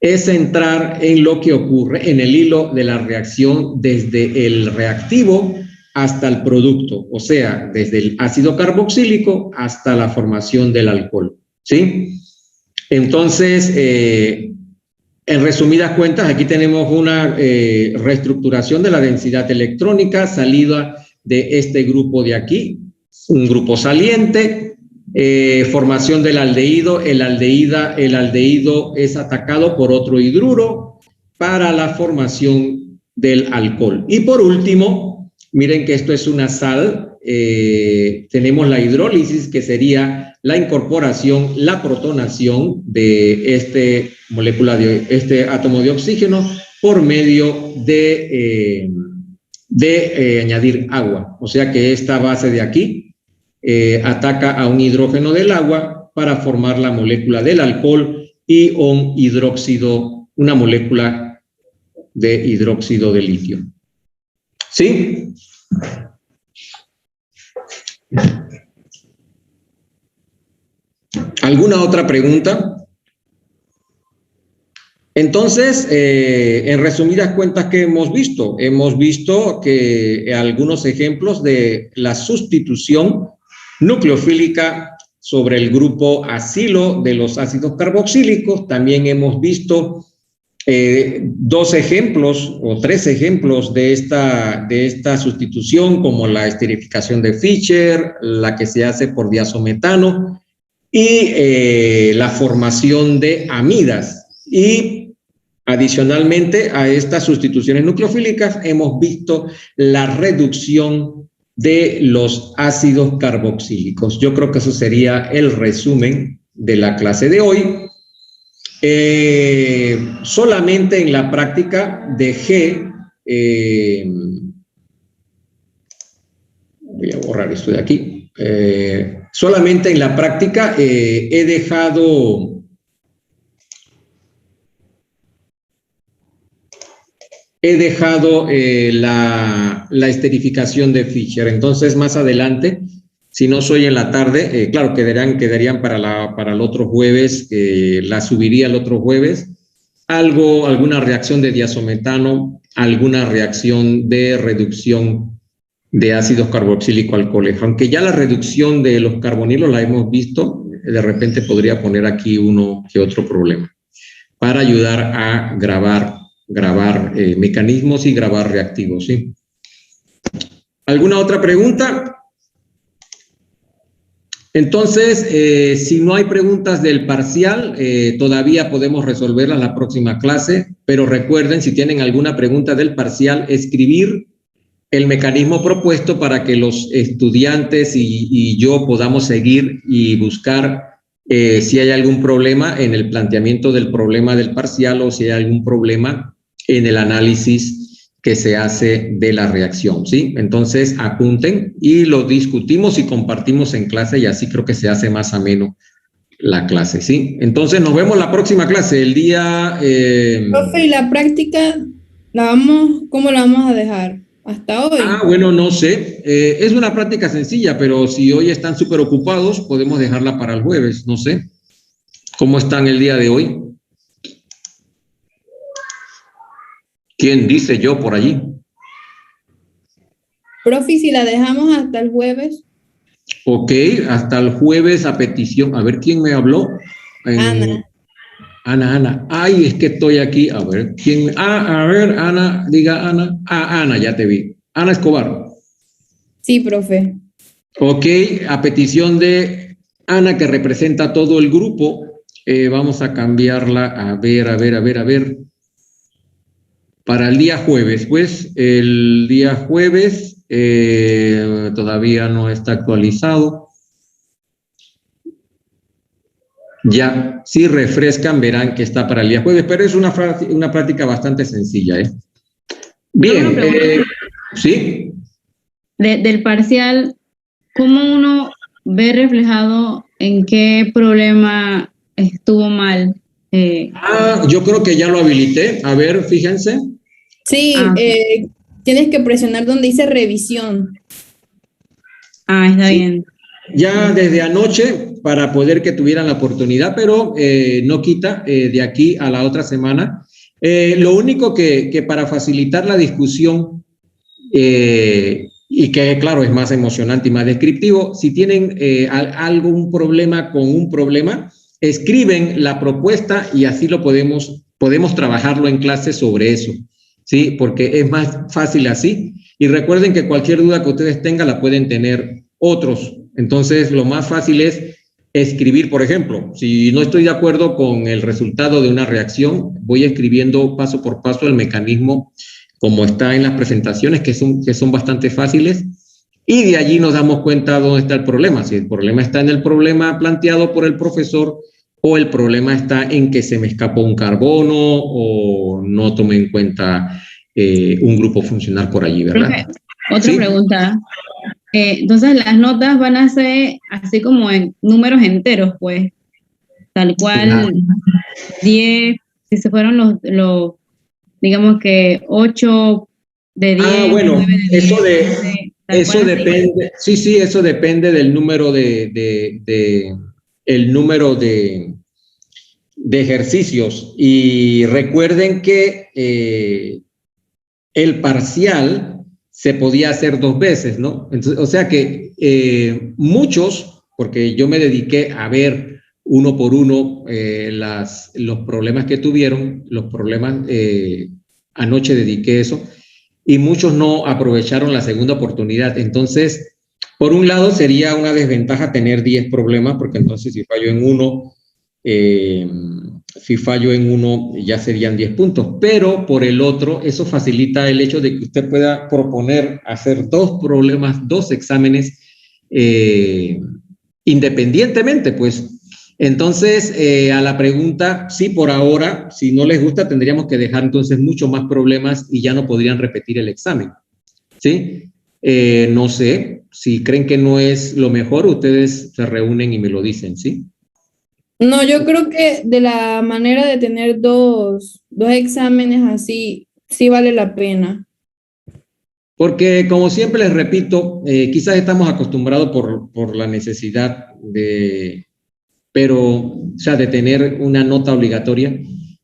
es entrar en lo que ocurre en el hilo de la reacción desde el reactivo hasta el producto, o sea, desde el ácido carboxílico hasta la formación del alcohol, ¿sí? Entonces, en resumidas cuentas, aquí tenemos una reestructuración de la densidad electrónica salida de este grupo de aquí, un grupo saliente, formación del aldehído, el aldehído es atacado por otro hidruro para la formación del alcohol. Y por último, miren que esto es una sal, tenemos la hidrólisis, que sería la incorporación, la protonación de este átomo de oxígeno por medio de añadir agua. O sea que esta base de aquí ataca a un hidrógeno del agua para formar la molécula del alcohol y un hidróxido, una molécula de hidróxido de litio. ¿Sí? ¿Alguna otra pregunta? Entonces, en resumidas cuentas, ¿qué hemos visto? Hemos visto que algunos ejemplos de la sustitución nucleofílica sobre el grupo acilo de los ácidos carboxílicos. También hemos visto dos ejemplos o tres ejemplos de esta sustitución, como la esterificación de Fischer, la que se hace por diazometano y la formación de amidas. Y adicionalmente a estas sustituciones nucleofílicas hemos visto la reducción de los ácidos carboxílicos. Yo creo que eso sería el resumen de la clase de hoy. Solamente en la práctica dejé, voy a borrar esto de aquí, solamente en la práctica he dejado la esterificación de Fischer. Entonces, más adelante, si no soy en la tarde, claro, quedarían para el otro jueves, la subiría el otro jueves, alguna reacción de diazometano, alguna reacción de reducción de ácidos carboxílico-alcoholes. Aunque ya la reducción de los carbonilos la hemos visto, de repente podría poner aquí uno que otro problema para ayudar a grabar mecanismos y grabar reactivos, ¿sí? ¿Alguna otra pregunta? Entonces, si no hay preguntas del parcial, todavía podemos resolverla en la próxima clase, pero recuerden, si tienen alguna pregunta del parcial, escribir el mecanismo propuesto para que los estudiantes y yo podamos seguir y buscar si hay algún problema en el planteamiento del problema del parcial o si hay algún problema en el análisis que se hace de la reacción, ¿sí? Entonces, apunten y lo discutimos y compartimos en clase y así creo que se hace más ameno la clase, ¿sí? Entonces, nos vemos la próxima clase, el día... Profe, ¿y la práctica cómo la vamos a dejar? ¿Hasta hoy? Bueno, no sé. Es una práctica sencilla, pero si hoy están súper ocupados, podemos dejarla para el jueves, no sé. ¿Cómo están el día de hoy? ¿Quién dice yo por allí? Profe, si la dejamos hasta el jueves. Ok, hasta el jueves a petición. A ver, ¿quién me habló? Ana. Ana. Ay, es que estoy aquí. A ver, ¿quién? A ver, Ana, diga Ana. Ana, ya te vi. Ana Escobar. Sí, profe. Ok, a petición de Ana, que representa a todo el grupo, vamos a cambiarla. A ver. Para el día jueves, pues, el día jueves todavía no está actualizado. Ya, si refrescan, verán que está para el día jueves, pero es una práctica bastante sencilla, ¿eh? Bien, sí. Del parcial, ¿cómo uno ve reflejado en qué problema estuvo mal? Yo creo que ya lo habilité. A ver, fíjense. Sí, tienes que presionar donde dice revisión. Está Sí. bien. Ya desde anoche para poder que tuvieran la oportunidad, pero no quita de aquí a la otra semana. Lo único que para facilitar la discusión y que claro es más emocionante y más descriptivo, si tienen algún problema con un problema, escriben la propuesta y así lo podemos trabajarlo en clase sobre eso, ¿sí? Porque es más fácil así. Y recuerden que cualquier duda que ustedes tengan la pueden tener otros. Entonces, lo más fácil es escribir, por ejemplo, si no estoy de acuerdo con el resultado de una reacción, voy escribiendo paso por paso el mecanismo como está en las presentaciones, que son bastante fáciles, y de allí nos damos cuenta dónde está el problema. Si el problema está en el problema planteado por el profesor o el problema está en que se me escapó un carbono o no tomé en cuenta un grupo funcional por allí, ¿verdad? Profe, otra ¿Sí? pregunta. Entonces las notas van a ser así como en números enteros, pues, tal cual 10, si se fueron los digamos que 8 de 10, Bueno, 9 de 10, 11, tal eso cual así. depende, sí, eso depende del número el número de ejercicios. Y recuerden que el parcial se podía hacer 2 veces, ¿no? Entonces, o sea que muchos, porque yo me dediqué a ver uno por uno los problemas que tuvieron, los problemas, anoche dediqué eso, y muchos no aprovecharon la segunda oportunidad. Entonces, por un lado sería una desventaja tener 10 problemas, porque entonces si fallo en uno, ya serían 10 puntos, pero por el otro, eso facilita el hecho de que usted pueda proponer hacer 2 problemas, 2 exámenes independientemente, pues. Entonces, a la pregunta, sí, por ahora, si no les gusta, tendríamos que dejar entonces mucho más problemas y ya no podrían repetir el examen, ¿sí? No sé, si creen que no es lo mejor, ustedes se reúnen y me lo dicen, ¿sí? No, yo creo que de la manera de tener dos exámenes así, sí vale la pena. Porque como siempre les repito, quizás estamos acostumbrados por la necesidad de tener una nota obligatoria,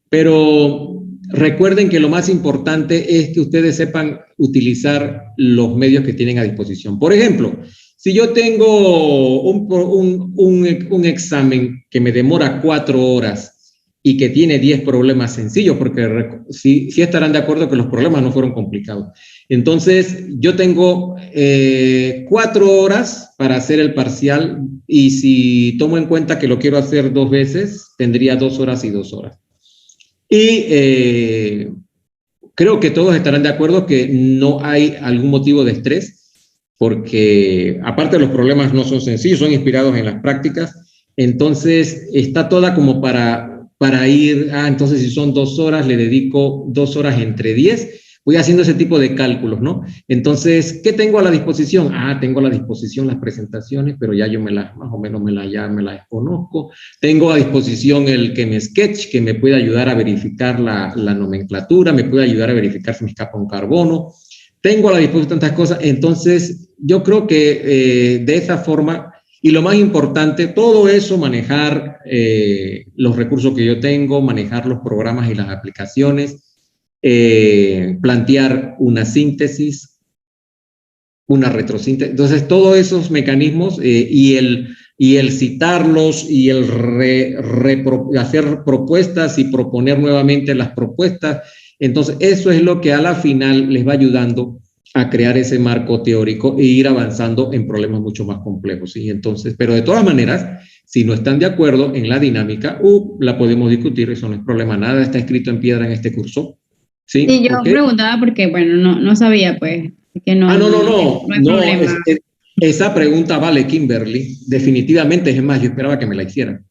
pero recuerden que lo más importante es que ustedes sepan utilizar los medios que tienen a disposición. Por ejemplo, si yo tengo un examen que me demora 4 horas y que tiene 10 problemas sencillos, porque sí estarán de acuerdo que los problemas no fueron complicados. Entonces, yo tengo 4 horas para hacer el parcial y si tomo en cuenta que lo quiero hacer 2 veces, tendría 2 horas y 2 horas. Y creo que todos estarán de acuerdo que no hay algún motivo de estrés, porque aparte los problemas no son sencillos, son inspirados en las prácticas. Entonces, está toda como para ir, entonces si son 2 horas, le dedico 2 horas entre 10. Voy haciendo ese tipo de cálculos, ¿no? Entonces, ¿qué tengo a la disposición? Tengo a la disposición las presentaciones, pero ya yo más o menos me las conozco. Tengo a disposición el que me sketch, que me puede ayudar a verificar la nomenclatura, me puede ayudar a verificar si me escapa un carbono. Tengo a la disposición tantas cosas. Entonces, yo creo que de esa forma, y lo más importante, todo eso, manejar los recursos que yo tengo, manejar los programas y las aplicaciones, plantear una síntesis, una retrosíntesis. Entonces, todos esos mecanismos y el citarlos y el hacer propuestas y proponer nuevamente las propuestas. Entonces, eso es lo que a la final les va ayudando a crear ese marco teórico e ir avanzando en problemas mucho más complejos, ¿sí? Entonces, pero de todas maneras, si no están de acuerdo en la dinámica, la podemos discutir, eso no es problema, nada está escrito en piedra en este curso. Sí, Sí, yo preguntaba porque, bueno, no sabía, pues, que no hay problema. Esa pregunta vale, Kimberly, definitivamente, es más, yo esperaba que me la hicieran.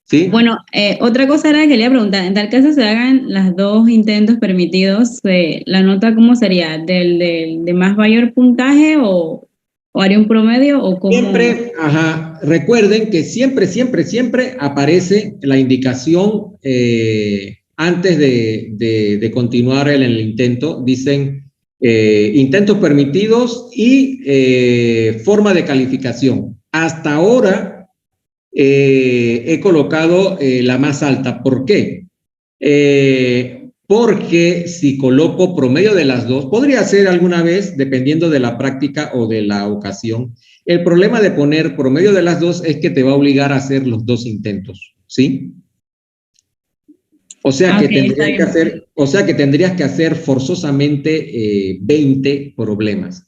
¿Sí? Bueno, otra cosa era que quería preguntar, en tal caso se hagan los dos intentos permitidos, ¿la nota cómo sería? ¿De más mayor puntaje o haría un promedio o cómo? Siempre, recuerden que siempre aparece la indicación antes de continuar el intento, dicen intentos permitidos y forma de calificación. Hasta ahora he colocado la más alta. ¿Por qué? Porque si coloco promedio de las dos, podría ser alguna vez, dependiendo de la práctica o de la ocasión. El problema de poner promedio de las dos es que te va a obligar a hacer los dos intentos, ¿sí? O sea, que tendrías que hacer forzosamente 20 problemas.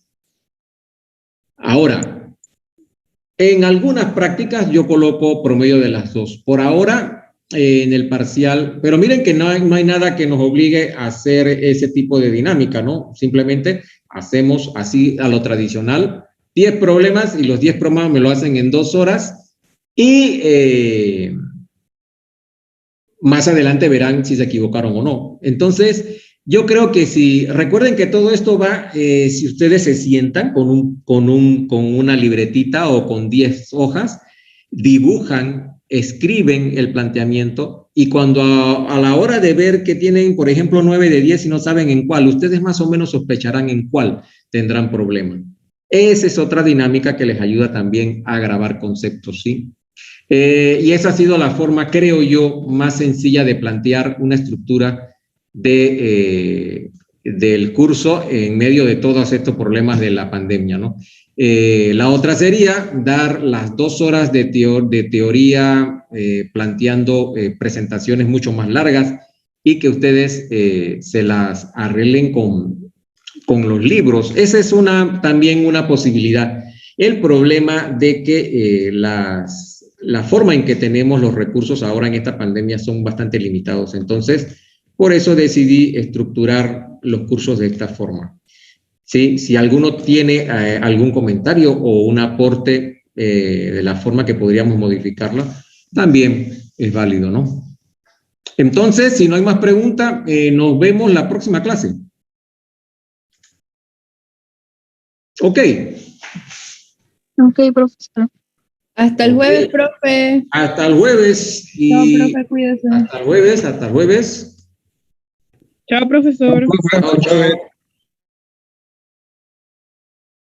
Ahora, en algunas prácticas yo coloco promedio de las dos. Por ahora, en el parcial, pero miren que no hay nada que nos obligue a hacer ese tipo de dinámica, ¿no? Simplemente hacemos así a lo tradicional, 10 problemas y los 10 problemas me lo hacen en 2 horas y más adelante verán si se equivocaron o no. Entonces, yo creo que recuerden que todo esto va, si ustedes se sientan con una libretita o con 10 hojas, dibujan, escriben el planteamiento y cuando a la hora de ver que tienen, por ejemplo, 9 de 10 y no saben en cuál, ustedes más o menos sospecharán en cuál tendrán problema. Esa es otra dinámica que les ayuda también a grabar conceptos, ¿sí? Y esa ha sido la forma, creo yo, más sencilla de plantear una estructura del curso en medio de todos estos problemas de la pandemia, ¿no? La otra sería dar las 2 horas de teoría planteando presentaciones mucho más largas y que ustedes se las arreglen con los libros. Esa es también una posibilidad. El problema de que la forma en que tenemos los recursos ahora en esta pandemia son bastante limitados. Entonces, por eso decidí estructurar los cursos de esta forma. ¿Sí? Si alguno tiene algún comentario o un aporte de la forma que podríamos modificarla, también es válido, ¿no? Entonces, si no hay más preguntas, nos vemos la próxima clase. Ok. Ok, profesor. Hasta el jueves, profe. Hasta el jueves. No, profe, cuídese. Hasta el jueves. Chao, profesor. Chao, chao.